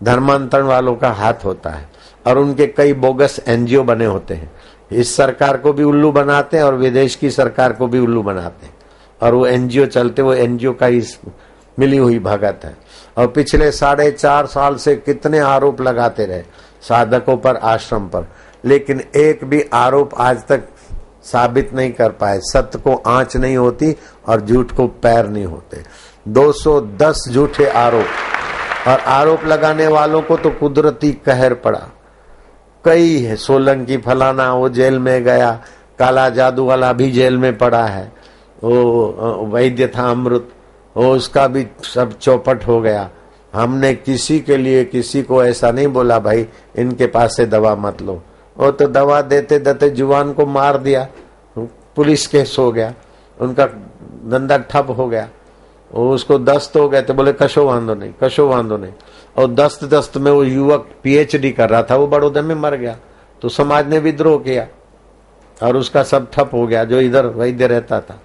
धर्मांतरण वालों का हाथ होता है, और उनके कई बोगस एनजीओ बने होते हैं। इस सरकार को भी उल्लू बनाते हैं और विदेश की सरकार को भी उल्लू बनाते हैं, और वो एनजीओ चलते, वो एनजीओ का ही मिली हुई भगत है। और पिछले 4.5 साल से कितने आरोप लगाते रहे साधकों पर, आश्रम पर, लेकिन एक भी आरोप आज तक साबित नहीं कर पाए। सत्य को आंच नहीं होती और झूठ को पैर नहीं होते। 210 झूठे आरोप, और आरोप लगाने वालों को तो कुदरती कहर पड़ा। कई है, सोलंकी फलाना वो जेल में गया, काला जादू वाला भी जेल में पड़ा है, वो वैद्य था अमृत, वो उसका भी सब चौपट हो गया। हमने किसी के लिए किसी को ऐसा नहीं बोला भाई इनके पास से दवा मत लो, वो तो दवा देते देते जुबान को मार दिया, पुलिस केस हो गया, उनका धंधा ठप हो गया। वो उसको दस्त हो गए तो बोले कशो वांदो नहीं, कशो वांदो नहीं। और दस्त में वो युवक पीएचडी कर रहा था, वो बड़ौदा में मर गया, तो समाज ने विद्रोह किया और उसका सब ठप हो गया। जो इधर वैद्य रहता था,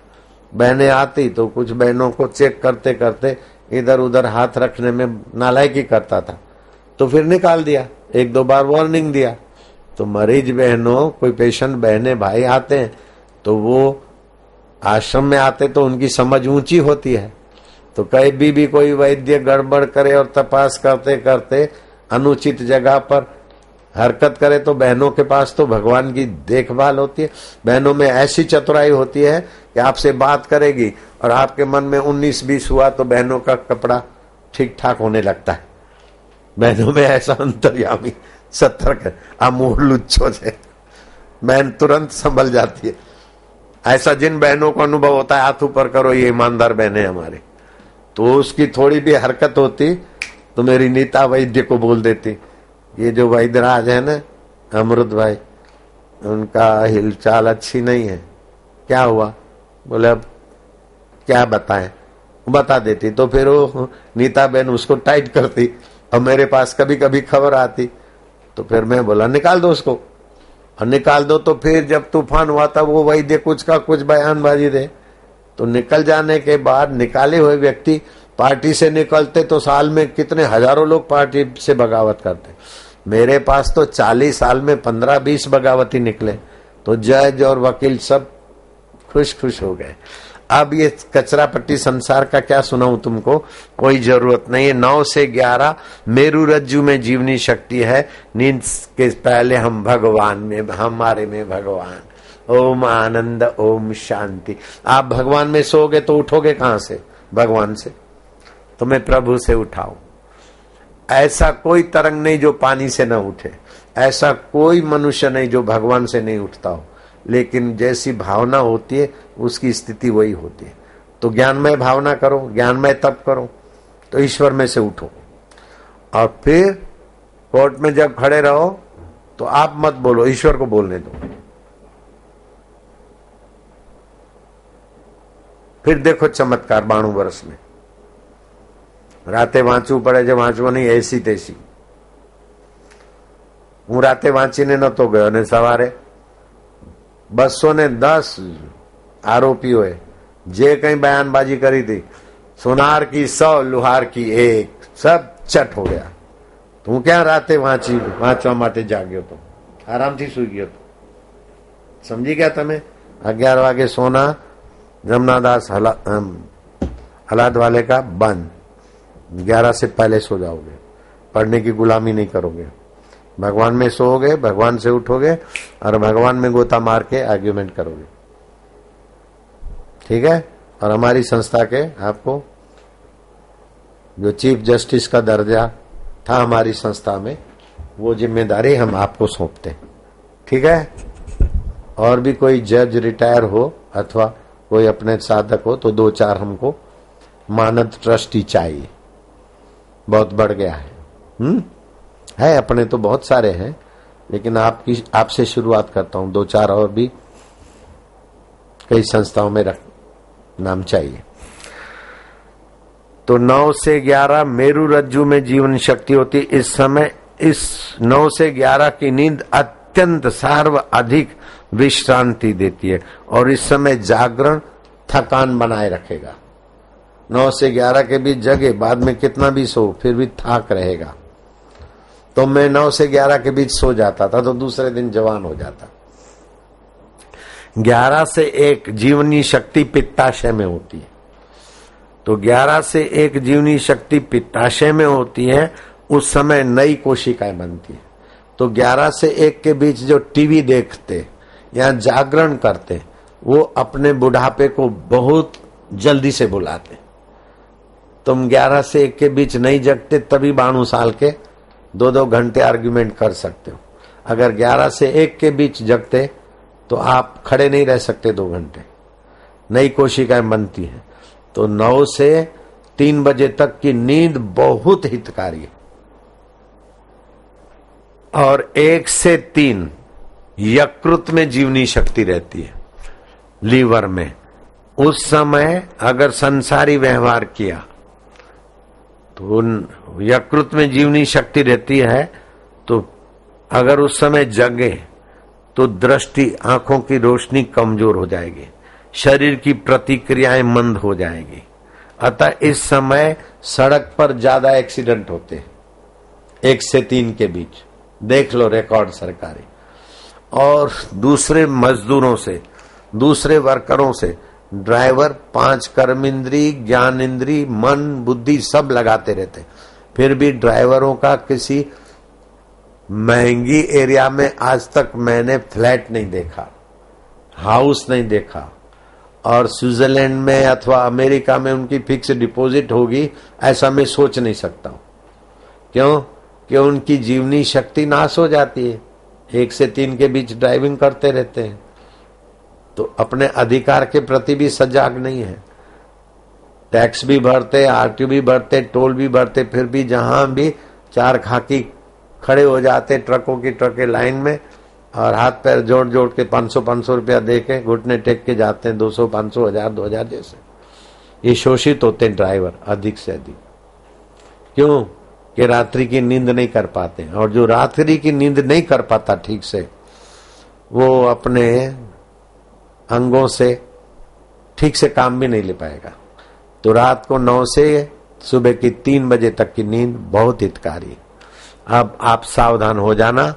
बहनें आती तो कुछ बहनों को चेक करते करते इधर उधर हाथ रखने में नालायकी करता था, तो फिर निकाल दिया, 1-2 बार वार्निंग दिया। तो मरीज बहनों, कोई पेशेंट बहने भाई आते हैं तो वो आश्रम में आते तो उनकी समझ ऊंची होती है, तो कहीं भी कोई वैद्य गड़बड़ करे और तपास करते करते अनुचित जगह पर हरकत करे तो बहनों के पास तो भगवान की देखभाल होती है। बहनों में ऐसी चतुराई होती है कि आपसे बात करेगी और आपके मन में 19-20 हुआ तो बहनों का कपड़ा ठीक ठाक होने लगता है। बहनों में ऐसा अंतर्यामी सतर्क अमूल लुच्चो है, बहन तुरंत संभल जाती है। ऐसा जिन बहनों को अनुभव होता है, हाथ ऊपर करो, ये ईमानदार बहनें हमारी, तो उसकी थोड़ी भी हरकत होती तो मेरी नीता वैद्य को बोल देती, ये जो वैद्यराज है ना अमृत भाई, उनका हिलचाल अच्छी नहीं है, क्या हुआ? बोले अब क्या बताएं, बता देती। तो फिर वो नीता बहन उसको टाइट करती, और मेरे पास कभी कभी खबर आती, तो फिर मैं बोला निकाल दो उसको, और निकाल दो। तो फिर जब तूफान हुआ था वो वैद्य कुछ का कुछ बयानबाजी दे, तो निकल जाने के बाद निकाले हुए व्यक्ति पार्टी से निकलते तो साल में कितने हजारों लोग पार्टी से बगावत करते। मेरे पास तो 40 साल में 15-20 बगावती निकले, तो जज और वकील सब खुश हो गए। अब ये कचरा पट्टी संसार का क्या सुनाऊं तुमको, कोई जरूरत नहीं है। 9 से 11 मेरू रज्जु में जीवनी शक्ति है, नींद के पहले हम भगवान में, हमारे में भगवान। ओम आनंद, ओम शांति। आप भगवान में सोओगे तो उठोगे कहां से? भगवान से। तो मैं प्रभु से उठाऊं। ऐसा कोई तरंग नहीं जो पानी से न उठे, ऐसा कोई मनुष्य नहीं जो भगवान से नहीं उठता हो, लेकिन जैसी भावना होती है उसकी स्थिति वही होती है। तो ज्ञानमय भावना करो, ज्ञानमय तप करो, तो ईश्वर में से उठो। और फिर कोर्ट में जब खड़े रहो तो आप मत बोलो, ईश्वर को बोलने दो। फिर देखो चमत्कार 92 वर्ष में। રાતે વાંચવું પડે છે, વાંચવો નહીં, એસી તેસી। હું રાતે વાંચીને નતો ગયો, અને સવારે 210 આરોપીઓએ જે કઈ બયાનબાજી કરી હતી, સોનાર की 100 લુહાર की 1, सब चट हो गया। तो હું ક્યાં રાતે વાંચવા માટે જાગ્યો હતો, આરામથી સુઈ ગયો હતો। સમજી ગયા તમે? 11 વાગે सोना जमुनादास हलाद वाले का बंद, 11 से पहले सो जाओगे, पढ़ने की गुलामी नहीं करोगे, भगवान में सोओगे, भगवान से उठोगे और भगवान में गोता मार के आर्ग्यूमेंट करोगे। ठीक है। और हमारी संस्था के आपको जो चीफ जस्टिस का दर्जा था हमारी संस्था में, वो जिम्मेदारी हम आपको सौंपते हैं, ठीक है। और भी कोई जज रिटायर हो अथवा कोई अपने साधक हो तो 2-4 हमको मानद ट्रस्टी चाहिए, बहुत बढ़ गया है अपने तो बहुत सारे हैं, लेकिन आपसे शुरुआत करता हूं। 2-4 और भी कई संस्थाओं में नाम चाहिए। तो 9 से 11 मेरु रज्जु में जीवन शक्ति होती। इस समय इस 9 से 11 की नींद अत्यंत सर्वाधिक विश्रांति देती है और इस समय जागरण थकान बनाए रखेगा। 9 से 11 के बीच जगे, बाद में कितना भी सो फिर भी थक रहेगा। तो मैं 9 से 11 के बीच सो जाता था तो दूसरे दिन जवान हो जाता। 11 से 1 जीवनी शक्ति पित्ताशय में होती है। तो 11 से 1 जीवनी शक्ति पित्ताशय में होती है, उस समय नई कोशिकाएं बनती है। तो 11 से 1 के बीच जो टीवी देखते या जागरण करते, वो अपने बुढ़ापे को बहुत जल्दी से बुलाते। तुम 11 से 1 के बीच नहीं जगते तभी 92 साल के 2-2 घंटे आर्ग्यूमेंट कर सकते हो। अगर 11 से 1 के बीच जगते तो आप खड़े नहीं रह सकते 2 घंटे, नई कोशिकाएं बनती हैं। तो 9 से 3 बजे तक की नींद बहुत हितकारी है। और 1 से 3 यकृत में जीवनी शक्ति रहती है, लीवर में। उस समय अगर संसारी व्यवहार किया तो यकृत में जीवनी शक्ति रहती है। तो अगर उस समय जगे तो दृष्टि, आंखों की रोशनी कमजोर हो जाएगी, शरीर की प्रतिक्रियाएं मंद हो जाएगी। अतः इस समय सड़क पर ज्यादा एक्सीडेंट होते हैं 1 से 3 के बीच, देख लो रिकॉर्ड सरकारी। और दूसरे मजदूरों से, दूसरे वर्करों से ड्राइवर 5 कर्म इंद्री, ज्ञान इंद्री, मन, बुद्धि सब लगाते रहते, फिर भी ड्राइवरों का किसी महंगी एरिया में आज तक मैंने फ्लैट नहीं देखा, हाउस नहीं देखा। और स्विट्जरलैंड में अथवा अमेरिका में उनकी फिक्स डिपॉजिट होगी ऐसा मैं सोच नहीं सकता हूं। क्यों? कि उनकी जीवनी शक्ति नाश हो जाती है, 1 से 3 के बीच ड्राइविंग करते रहते हैं। तो अपने अधिकार के प्रति भी सजग नहीं है। टैक्स भी भरते, आरटीओ भी भरते, टोल भी भरते, फिर भी जहां भी 4 खाकी खड़े हो जाते ट्रकों की ट्रकें लाइन में, और हाथ पैर जोड़ जोड़ के 500 रुपया दे के घुटने टेक के जाते हैं, 200, 500, 1000, 2000 जैसे। ये शोषित होते हैं ड्राइवर अधिक से अधिक। क्यों? कि रात्रि की नींद नहीं कर पाते, और जो रात्रि की नींद नहीं कर पाता ठीक से, वो अपने अंगों से ठीक से काम भी नहीं ले पाएगा। तो रात को 9 से सुबह की 3 बजे तक की नींद बहुत हितकारी है। अब आप सावधान हो जाना,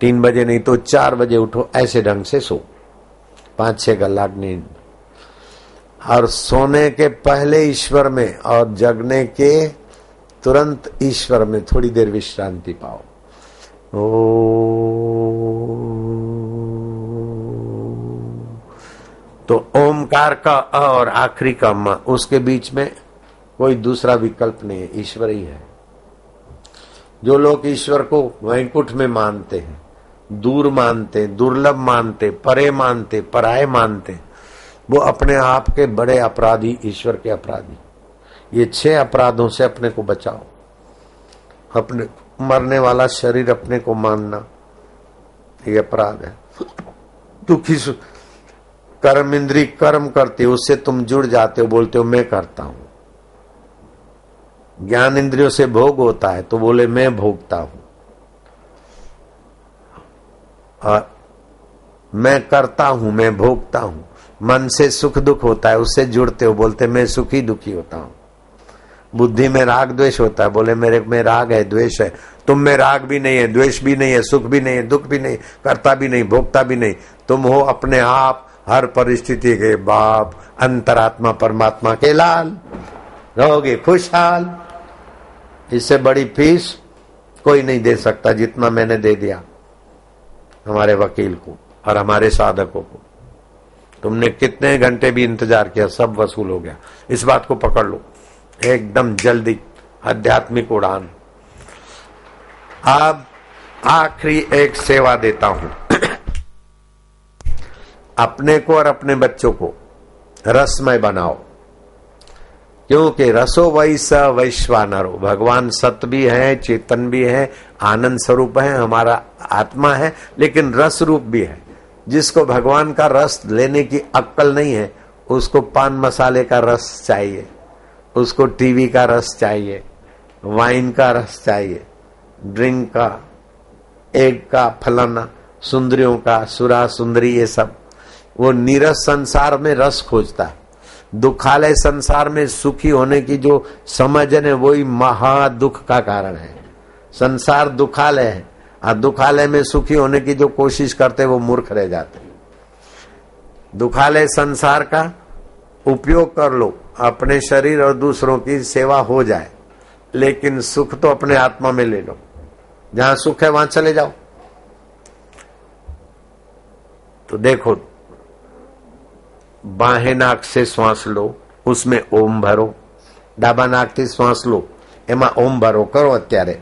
3 बजे नहीं तो 4 बजे उठो, ऐसे ढंग से सो, 5-6 घंटे नींद। और सोने के पहले ईश्वर में और जगने के तुरंत ईश्वर में थोड़ी देर विश्रांति पाओ। तो ओमकार का अ और आखिरी का म, उसके बीच में कोई दूसरा विकल्प नहीं है, ईश्वर ही है। जो लोग ईश्वर को वैकुंठ में मानते हैं, दूर मानते, दुर्लभ मानते, परे मानते, पराये मानते, वो अपने आप के बड़े अपराधी, ईश्वर के अपराधी। ये 6 अपराधों से अपने को बचाओ। अपने मरने वाला शरीर अपने को मानना ये अपराध है। दुखी कर्म इंद्री कर्म करते हो, उससे तुम जुड़ जाते हो, बोलते हो मैं करता हूं। ज्ञान इंद्रियों से भोग होता है तो बोले मैं भोगता हूं। और मैं करता हूं, मैं भोगता हूं। मन से सुख दुख होता है, उससे जुड़ते हो, बोलते मैं सुखी दुखी होता हूं। बुद्धि में राग द्वेष होता है, बोले मेरे में राग है, द्वेष है। तुम में राग भी नहीं है, द्वेष भी नहीं है, सुख भी नहीं है, दुख भी नहीं, करता भी नहीं, भोगता भी नहीं। तुम हो अपने आप हर परिस्थिति के बाप, अंतरात्मा परमात्मा के लाल, रहोगे खुशहाल। इससे बड़ी फीस कोई नहीं दे सकता जितना मैंने दे दिया हमारे वकील को और हमारे साधकों को। तुमने कितने घंटे भी इंतजार किया, सब वसूल हो गया। इस बात को पकड़ लो, एकदम जल्दी आध्यात्मिक उड़ान। अब आखिरी एक सेवा देता हूं। अपने को और अपने बच्चों को रसमय बनाओ, क्योंकि रसो वैस वैश्वानरो, भगवान सत्य भी है, चेतन भी है, आनंद स्वरूप है, हमारा आत्मा है, लेकिन रस रूप भी है। जिसको भगवान का रस लेने की अक्ल नहीं है, उसको पान मसाले का रस चाहिए, उसको टीवी का रस चाहिए, वाइन का रस चाहिए, ड्रिंक का, एग का, फलाना, सुंदरियों का, सुरा सुंदरी, ये सब। वो नीरस संसार में रस खोजता है। दुखालय संसार में सुखी होने की जो समझ है, वही महा दुख का कारण है। संसार दुखालय है, और दुखालय में सुखी होने की जो कोशिश करते वो मूर्ख रह जाते। दुखालय संसार का उपयोग कर लो, अपने शरीर और दूसरों की सेवा हो जाए, लेकिन सुख तो अपने आत्मा में ले लो। जहां सुख है वहां चले जाओ। तो देखो, बाहें नाक से श्वास लो, उसमें ओम भरो, डाबा नाक થી श्वास लो, એમાં ओम भरो। करो અત્યારે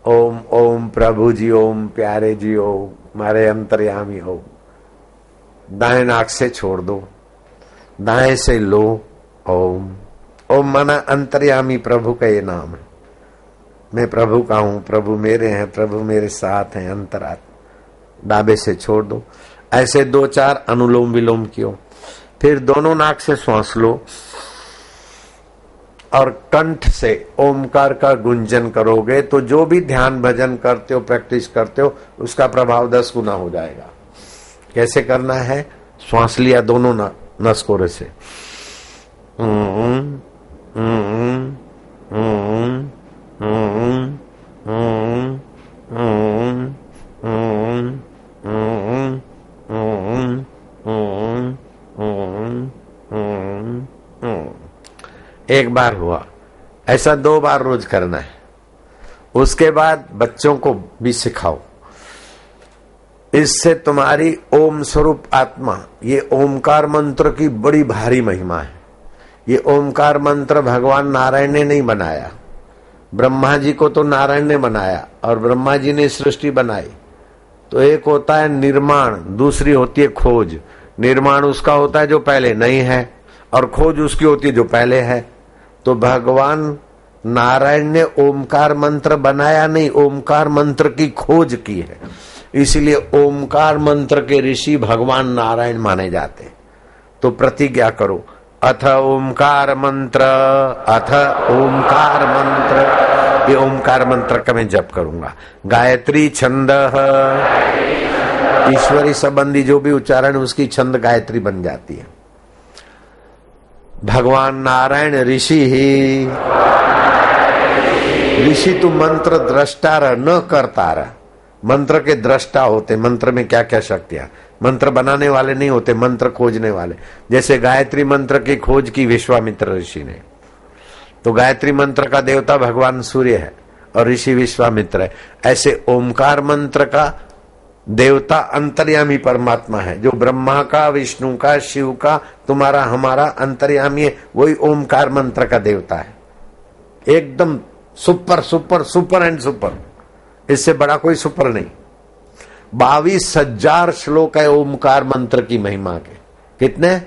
ओम ओम प्रभु जी ओम, प्यारे जी ओम, मारे अंतर्यामी हो। दाएं नाक से छोड़ दो, दाएं से लो ओम। ओम माना अंतर्यामी, प्रभु का ये नाम है। मैं प्रभु का हूं, प्रभु मेरे हैं, प्रभु मेरे साथ हैं, अंतरात्मा। डाबे से छोड़ दो। ऐसे 2-4 अनुलोम विलोम कियो। फिर दोनों नाक से श्वास लो और कंठ से ओमकार का गुंजन करोगे तो जो भी ध्यान भजन करते हो, प्रैक्टिस करते हो, उसका प्रभाव 10 गुना हो जाएगा। कैसे करना है? श्वास लिया दोनों नसकोरे से, एक बार हुआ, ऐसा 2 बार रोज करना है। उसके बाद बच्चों को भी सिखाओ। इससे तुम्हारी ओम स्वरूप आत्मा, ये ओमकार मंत्र की बड़ी भारी महिमा है। ये ओमकार मंत्र भगवान नारायण ने नहीं बनाया, ब्रह्मा जी को तो नारायण ने बनाया और ब्रह्मा जी ने सृष्टि बनाई। तो एक होता है निर्माण, दूसरी होती है खोज। निर्माण उसका होता है जो पहले नहीं है, और खोज उसकी होती है जो पहले है। तो भगवान नारायण ने ओमकार मंत्र बनाया नहीं, ओमकार मंत्र की खोज की है। इसलिए ओमकार मंत्र के ऋषि भगवान नारायण माने जाते। तो प्रतिज्ञा करो, अथ ओमकार मंत्र, अथ ओमकार मंत्र। ये ओमकार मंत्र का मैं जप करूंगा। गायत्री छंद, ईश्वरी संबंधी जो भी उच्चारण उसकी छंद गायत्री बन जाती है। भगवान नारायण ऋषि ही, ऋषि तू मंत्र दृष्टा रह, न करता रह। मंत्र के दृष्टा होते, मंत्र में क्या क्या शक्तियां, मंत्र बनाने वाले नहीं होते, मंत्र खोजने वाले। जैसे गायत्री मंत्र की खोज की विश्वामित्र ऋषि ने, तो गायत्री मंत्र का देवता भगवान सूर्य है और ऋषि विश्वामित्र है। ऐसे ओमकार मंत्र का देवता अंतर्यामी परमात्मा है, जो ब्रह्मा का, विष्णु का, शिव का, तुम्हारा हमारा अंतर्यामी है। वही ओमकार मंत्र का देवता है। एकदम super super super and super, इससे बड़ा कोई सुपर नहीं। 22,000 श्लोक है ओमकार मंत्र की महिमा के। कितने?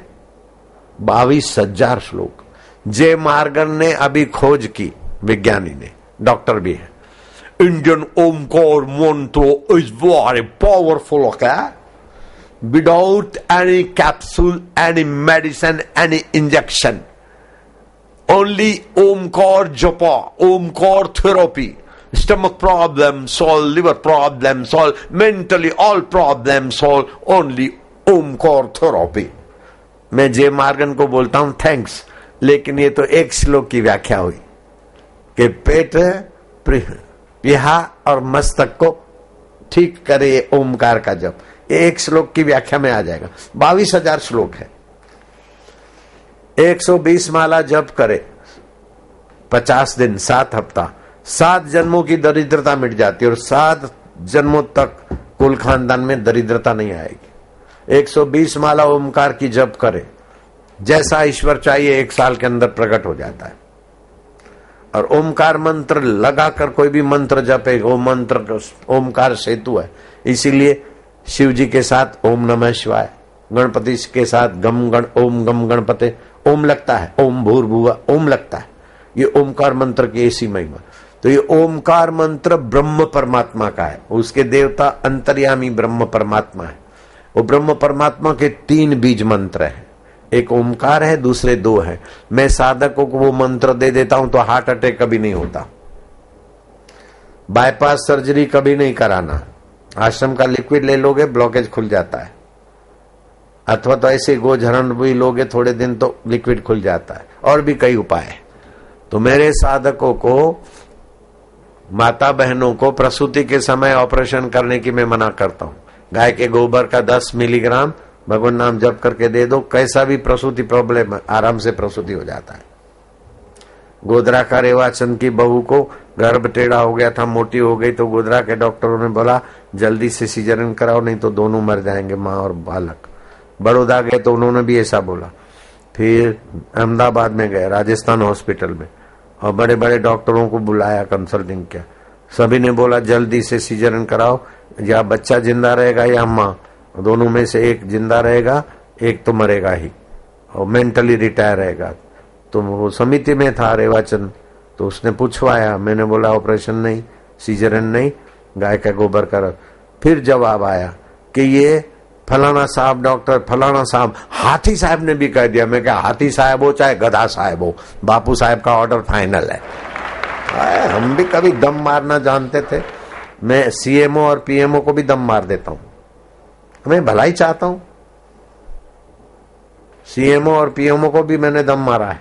22,000 श्लोक। जे मार्गन ने अभी खोज की, विज्ञानी ने, डॉक्टर भी है। Indian Omkar mantra is very powerful, okay? Without any capsule, any medicine, any injection. Only Omkar japa, Omkar therapy. Stomach problem solve, liver problem solve, mentally all problems solve, only Omkar therapy. मैं जे Morgan को बोलता हूं thanks, लेकिन ये तो एक श्लोक की व्याख्या हुई कि पेट पिहा और मस्तक को ठीक करे ओमकार का जप। एक श्लोक की व्याख्या में आ जाएगा। 22,000 श्लोक है। 120 माला जप करे 50 दिन, 7 हफ्ता, 7 जन्मों की दरिद्रता मिट जाती है और 7 जन्मों तक कुल खानदान में दरिद्रता नहीं आएगी। 120 माला ओमकार की जप करे, जैसा ईश्वर चाहिए 1 साल के अंदर प्रकट हो जाता है। और ओमकार मंत्र लगाकर कोई भी मंत्र जपे, वो मंत्र ओमकार सेतु है। इसीलिए शिव जी के साथ ओम नमः शिवाय, गणपति के साथ गम गण ओम गम गणपति, ओम लगता है, ओम भूर्भुवा ओम लगता है। ये ओमकार मंत्र की ऐसी महिमा। तो ये ओमकार मंत्र ब्रह्म परमात्मा का है, उसके देवता अंतर्यामी ब्रह्म परमात्मा है। वो ब्रह्म परमात्मा के 3 बीज मंत्र है, एक ओमकार है, दूसरे 2 है। मैं साधकों को वो मंत्र दे देता हूं तो हार्ट अटैक कभी नहीं होता, बाईपास सर्जरी कभी नहीं कराना, आश्रम का लिक्विड ले लोगे ब्लॉकेज खुल जाता है, अथवा तो ऐसे गोझरण भी लोगे थोड़े दिन तो लिक्विड खुल जाता है, और भी कई उपाय है। तो मेरे साधकों को, माता बहनों को प्रसूति के समय ऑपरेशन करने की मैं मना करता हूं। गाय के गोबर का 10 मिलीग्राम भगवान नाम जप करके दे दो, कैसा भी प्रसूति प्रॉब्लम आराम से प्रसूति हो जाता है। गोधरा का रेवाचंद की बहू को गर्भ टेढ़ा हो गया था, मोटी हो गई, तो गोधरा के डॉक्टरों ने बोला जल्दी से सीजरियन कराओ, नहीं तो दोनों मर जाएंगे, माँ और बालक। बड़ौदा गए तो उन्होंने भी ऐसा बोला। फिर अहमदाबाद में गए, राजस्थान हॉस्पिटल में, और बड़े बड़े डॉक्टरों को बुलाया, कंसल्टिंग किया, सभी ने बोला जल्दी से सीजरियन कराओ, या बच्चा जिंदा रहेगा या माँ, दोनों में से एक जिंदा रहेगा, एक तो मरेगा ही और मेंटली रिटायर रहेगा। तो वो समिति में था रेवाचंद, तो उसने पूछवाया, मैंने बोला ऑपरेशन नहीं, सीजरियन नहीं, गाय का गोबर का। फिर जवाब आया कि ये फलाना साहब डॉक्टर, फलाना साहब, हाथी साहब ने भी कह दिया। मैं क्या, हाथी साहब हो चाहे गधा साहब हो, बापू साहब का ऑर्डर फाइनल है। हम भी कभी दम मारना जानते थे, मैं सीएमओ और पीएमओ को भी दम मार देता हूं, मैं भलाई चाहता हूं। सीएमओ और पीएमओ को भी मैंने दम मारा है।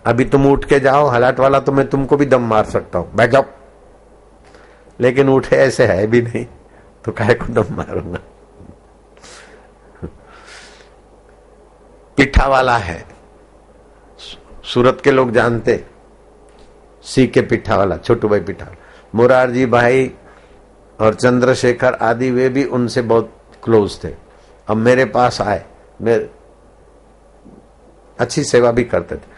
अभी तुम उठ के जाओ हलाट वाला, तो मैं तुमको भी दम मार सकता हूं, बैठ जाओ, लेकिन उठे ऐसे है भी नहीं, तो काहे को दम मारूंगा। पिठा वाला है, सूरत के लोग जानते, सी के पिठा वाला, छोटू भाई पिठा, मुरारजी भाई और चंद्रशेखर आदि, वे भी उनसे बहुत क्लोज थे। अब मेरे पास आए, मेरे अच्छी सेवा भी करते थे,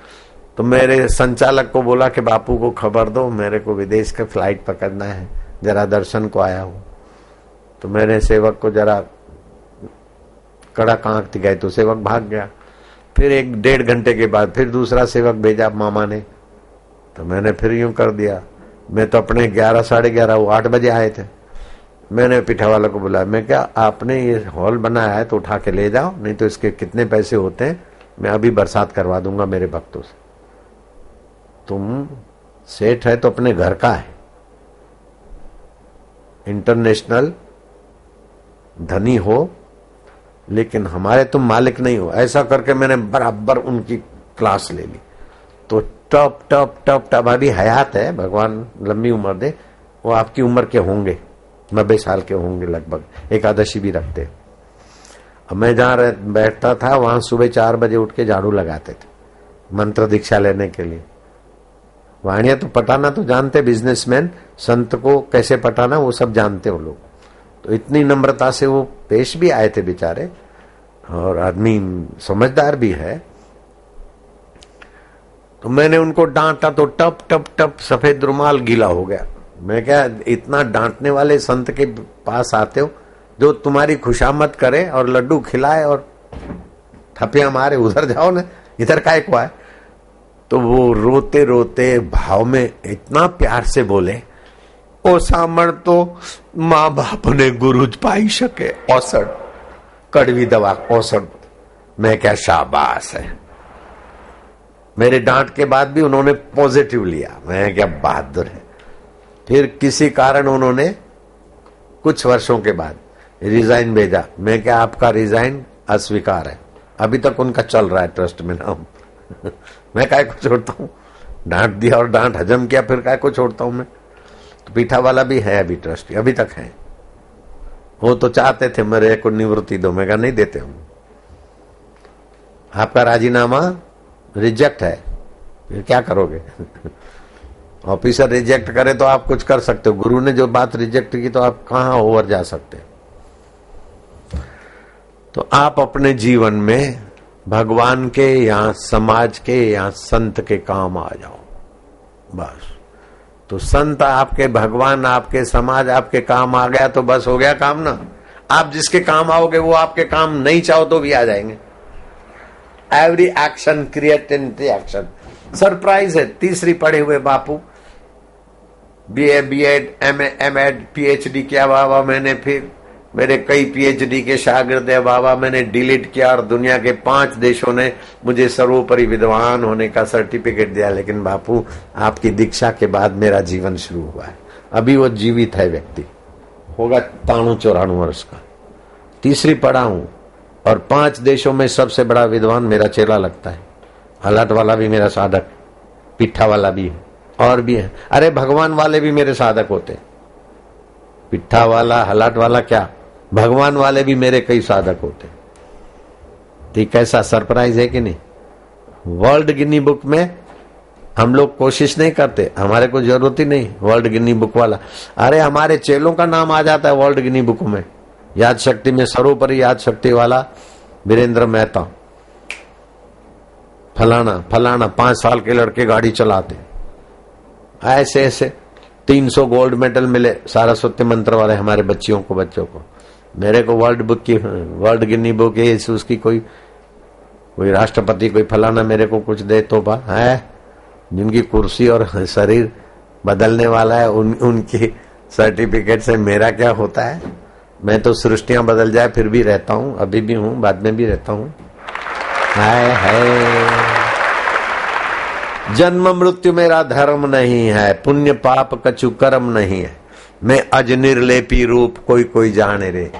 तो मेरे संचालक को बोला कि बापू को खबर दो, मेरे को विदेश का फ्लाइट पकड़ना है, जरा दर्शन को आया हूं। तो मेरे सेवक को जरा कड़क आंख गए, तो सेवक भाग गया। फिर 1-1.5 घंटे के बाद फिर दूसरा सेवक भेजा मामा ने, तो मैंने फिर यूं कर दिया। मैं तो अपने 11, साढ़े 11, वो 8 बजे आए थे। मैंने पिठा वाला को बुलाया, मैं क्या, आपने ये हॉल बनाया है तो उठा के ले जाओ, नहीं तो इसके कितने पैसे होते हैं, मैं अभी बरसात करवा दूंगा मेरे भक्तों से। तुम सेठ है तो अपने घर का है, इंटरनेशनल धनी हो, लेकिन हमारे तुम मालिक नहीं हो। ऐसा करके मैंने बराबर उनकी क्लास ले ली। तो टप टप टप टप, अभी हयात है, भगवान लंबी उम्र दे, वो आपकी उम्र के होंगे, 90 साल के होंगे लगभग, एकादशी भी रखते। अब मैं जहां बैठता था वहां सुबह 4 बजे उठ के झाड़ू लगाते थे मंत्र दीक्षा लेने के लिए। वाणिया तो पटाना तो जानते, बिजनेसमैन, संत को कैसे पटाना वो सब जानते हो लोग। तो इतनी नम्रता से वो पेश भी आए थे बेचारे, और आदमी समझदार भी है। तो मैंने उनको डांटा तो टप टप टप सफेद रुमाल गीला हो गया। मैं क्या, इतना डांटने वाले संत के पास आते हो जो तुम्हारी खुशामद करे और लड्डू खिलाए और थपियां मारे, उधर जाओ ना, इधर काहे को आए। तो वो रोते रोते भाव में इतना प्यार से बोले, ओ सामण तो माँ बाप ने गुरुज पाई सके, औसठ कड़वी दवा औसठ। मैं क्या, शाबाश है। मेरे डांट के बाद भी उन्होंने पॉजिटिव लिया, मैं क्या, बहादुर है। फिर किसी कारण उन्होंने कुछ वर्षों के बाद रिजाइन भेजा। मैं क्या, आपका रिजाइन अस्वीकार है। अभी तक उनका चल रहा है ट्रस्ट में नाम। मैं काय को छोड़ता हूँ, डांट दिया और डांट हजम किया, फिर काय को छोड़ता हूं मैं। तो पीठा वाला भी है अभी ट्रस्टी, अभी तक है। वो तो चाहते थे मेरे को निवृत्ति दो, मैं कहा नहीं देते हूं, आपका राजीनामा रिजेक्ट है, फिर क्या करोगे। ऑफिसर रिजेक्ट करे तो आप कुछ कर सकते हो, गुरु ने जो बात रिजेक्ट की तो आप कहां ओवर जा सकते हो। तो आप अपने जीवन में भगवान के या समाज के या संत के काम आ जाओ बस। तो संत आपके, भगवान आपके, समाज आपके काम आ गया तो बस हो गया काम ना। आप जिसके काम आओगे वो आपके काम नहीं चाहो तो भी आ जाएंगे। Every action create in reaction. Surprise है। तीसरी पढ़े हुए बापू, BA, BEd, MA, MEd, PhD किया बाबा मैंने, फिर मेरे कई पीएचडी के शागिर्द है बाबा, मैंने डिलीट किया और दुनिया के 5 देशों ने मुझे सर्वोपरि विद्वान होने का सर्टिफिकेट दिया, लेकिन बापू आपकी दीक्षा के बाद मेरा जीवन शुरू हुआ है। अभी वो जीवित है व्यक्ति, होगा 93-94 वर्ष का। तीसरी पढ़ा हूं और 5 देशों में सबसे बड़ा विद्वान मेरा चेला लगता है। हलाट वाला भी मेरा साधक, पिट्ठा वाला भी है और भी है। अरे भगवान वाले भी मेरे साधक होते, पिट्ठा वाला, हलाट वाला क्या, भगवान वाले भी मेरे कई साधक होते। ठीक, कैसा सरप्राइज है कि नहीं। वर्ल्ड गिनी बुक में हम लोग कोशिश नहीं करते, हमारे को जरूरत ही नहीं वर्ल्ड गिनी बुक वाला। अरे हमारे चेलों का नाम आ जाता है वर्ल्ड गिनी बुक में। याद शक्ति में सर्वोपरि याद शक्ति वाला वीरेंद्र मेहता, फलाना फलाना, 5 साल के लड़के गाड़ी चलाते, ऐसे ऐसे 300 गोल्ड मेडल मिले सारस्वती मंत्र वाले हमारे बच्चों को। मेरे को वर्ल्ड बुक की, वर्ल्ड गिनी बुक है उसकी कोई राष्ट्रपति, कोई फलाना मेरे को कुछ दे तो बा है। जिनकी कुर्सी और शरीर बदलने वाला है उनकी सर्टिफिकेट से मेरा क्या होता है। मैं तो सृष्टियां बदल जाए फिर भी रहता हूं, अभी भी हूं, बाद में भी रहता हूं। है जन्म मृत्यु मेरा धर्म नहीं है, पुण्य पाप कछु कर्म नहीं है, मैं अज निर्लेपी रूप कोई कोई जाने रे।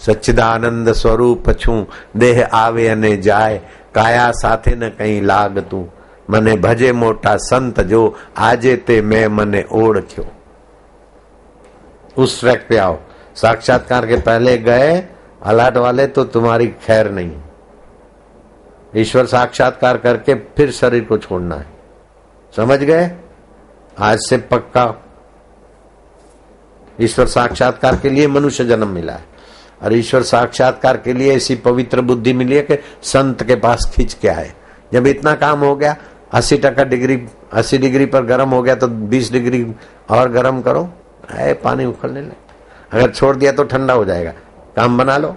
सच्चिदानंद स्वरूप छू, देह आवे अने जाए, काया साथे न कहीं लाग तू, मने भजे मोटा संत जो, आजे ते मैं मने ओढ़। उस ट्रैक पे आओ। साक्षात्कार के पहले गए अलाट वाले तो तुम्हारी खैर नहीं। ईश्वर साक्षात्कार करके फिर शरीर को छोड़ना है, समझ गए। आज से पक्का ईश्वर साक्षात्कार के लिए मनुष्य जन्म मिला है और ईश्वर साक्षात्कार के लिए ऐसी पवित्र बुद्धि मिली है कि संत के पास खींच के आए। जब इतना काम हो गया, 80 डिग्री पर गर्म हो गया तो 20 डिग्री और गर्म करो, पानी उखड़ने लगे। अगर छोड़ दिया तो ठंडा हो जाएगा। काम बना लो।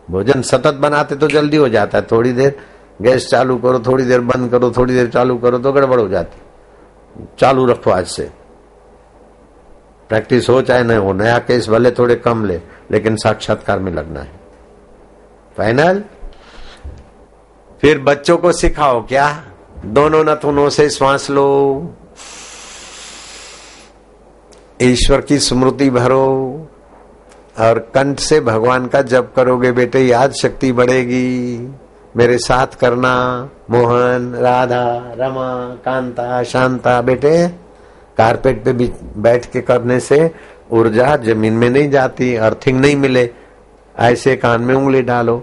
भोजन सतत बनाते तो जल्दी हो जाता है, थोड़ी देर गैस चालू करो, थोड़ी देर बंद करो, थोड़ी देर चालू करो तो गड़बड़ हो जाती। चालू रखो आज से, प्रैक्टिस हो चाहे न हो। नया केस भले थोड़े कम ले, लेकिन साक्षात्कार में लगना है। फाइनल। फिर बच्चों को सिखाओ क्या, दोनों नथुनों से श्वास लो, ईश्वर की स्मृति भरो और कंठ से भगवान का जप करोगे बेटे, याद शक्ति बढ़ेगी। मेरे साथ करना, मोहन, राधा, रमा, कांता, शांता। बेटे कारपेट पे भी बैठ के करने से ऊर्जा जमीन में नहीं जाती, अर्थिंग नहीं मिले। ऐसे कान में उंगली डालो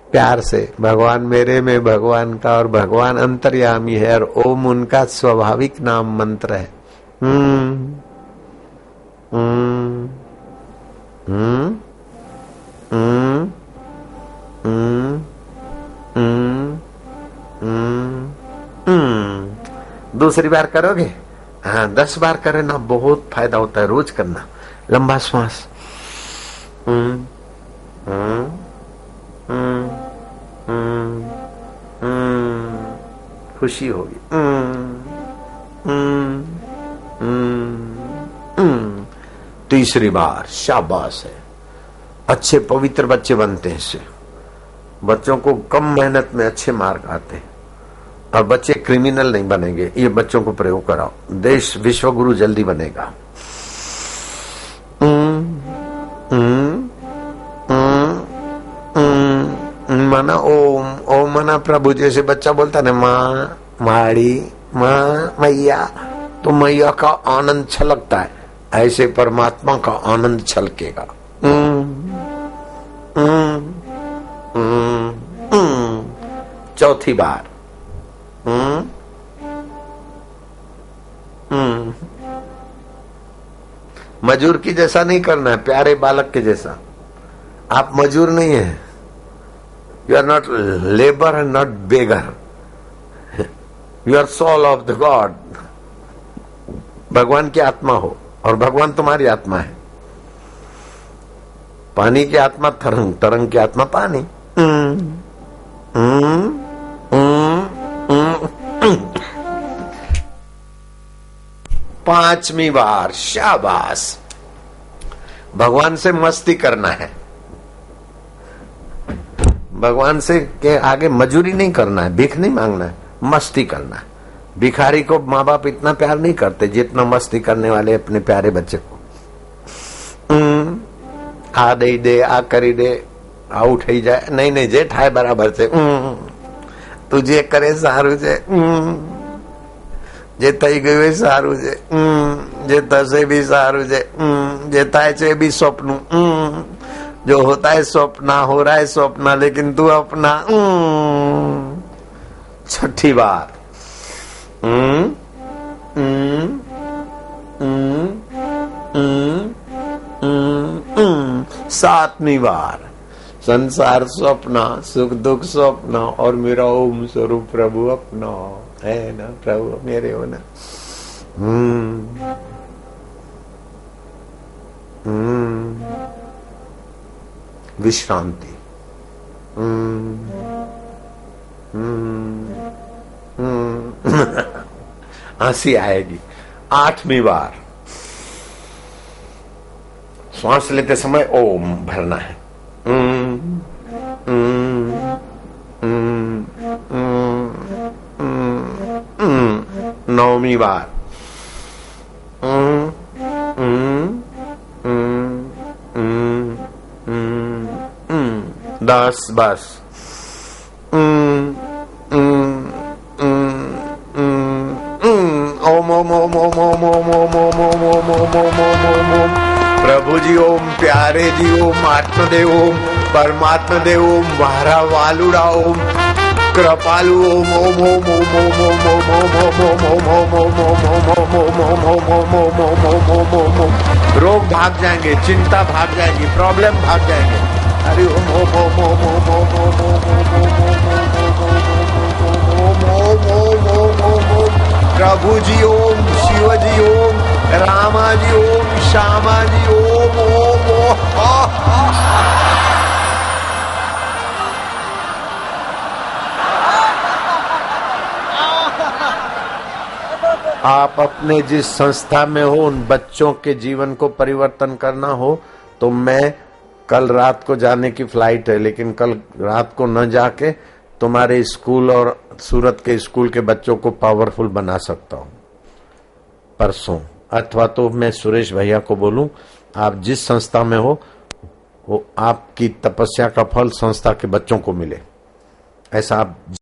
प्यार से, भगवान मेरे में भगवान का, और भगवान अंतर्यामी है और ओम उनका स्वाभाविक नाम मंत्र है। दूसरी बार करोगे? हाँ, 10 बार करे ना, बहुत फायदा होता है। रोज करना। लंबा श्वास, खुशी होगी। तीसरी बार शाबाश है। अच्छे पवित्र बच्चे बनते हैं इससे। बच्चों को कम मेहनत में अच्छे मार्क आते हैं और बच्चे क्रिमिनल नहीं बनेंगे। ये बच्चों को प्रयोग कराओ, देश विश्व गुरु जल्दी बनेगा। माना ओम, ओम माना प्रभु। जैसे बच्चा बोलता है ना माँ, माड़ी, माँ, मैया, तो मैया का आनंद छलकता है, ऐसे परमात्मा का आनंद छलकेगा। चौथी बार मजूर की जैसा नहीं करना है, प्यारे बालक के जैसा। आप मजूर नहीं है, you are not labour and not beggar, you are soul of the God. भगवान की आत्मा हो और भगवान तुम्हारी आत्मा है। पानी की आत्मा तरंग, तरंग की आत्मा पानी। पांचवी बार शाबाश। भगवान से मस्ती करना है, भगवान से के आगे मजूरी नहीं करना है, भीख नहीं मांगना है, मस्ती करना है। भिखारी को माँ बाप इतना प्यार नहीं करते जितना मस्ती करने वाले अपने प्यारे बच्चे को। आ दे आ करी दे, आ उठाई जाए, नहीं नहीं जे ठाए बराबर से, तुझे करे सारू છે, જે થઈ ગયું એ સારું છે, જે થશે બી સારું છે, જે થાય છે બી स्वप्न, जो होता है स्वप्न, हो रहा है स्वप्न, लेकिन तू अपना। छठी बार सातवीं बार संसार स्वप्न, सुख दुख स्वप्न और मेरा ओम स्वरूप प्रभु अपना है ना, प्रभु मेरे हो ना। विश्रांति। हंसी आएगी। आठवीं बार श्वास लेते समय ओम भरना है। नौवीं बार 10 बस। ओम ओम ओम ओम ओम ओम ओम ओम ओम ओम ओम ओम ओम ओम। प्रभु जी ओम, प्यारे जी ओम, आत्मदेव ओम, परमात्मा देव ओम, मारा वालुड़ा ओम, कृपालु ओम ओम ओम ओम ओम ओम ओम ओम ओम ओम ओम ओम ओम ओम ओम ओम ओम ओम ओम। रोग भाग जाएंगे, चिंता भाग जाएगी, प्रॉब्लम भाग जाएंगे। हरि ओम ओम ओम ओम ओम ओम ओम ओम ओम ओम। प्रभु जी ओम, शिव जी ओम, रामा जी ओम, श्यामा जी ओम ओम ओम। आप अपने जिस संस्था में हो उन बच्चों के जीवन को परिवर्तन करना हो तो मैं कल रात को जाने की फ्लाइट है, लेकिन कल रात को न जाके तुम्हारे स्कूल और सूरत के स्कूल के बच्चों को पावरफुल बना सकता हूं परसों। अथवा तो मैं सुरेश भैया को बोलूं आप जिस संस्था में हो वो आपकी तपस्या का फल संस्था के बच्चों को मिले, ऐसा आप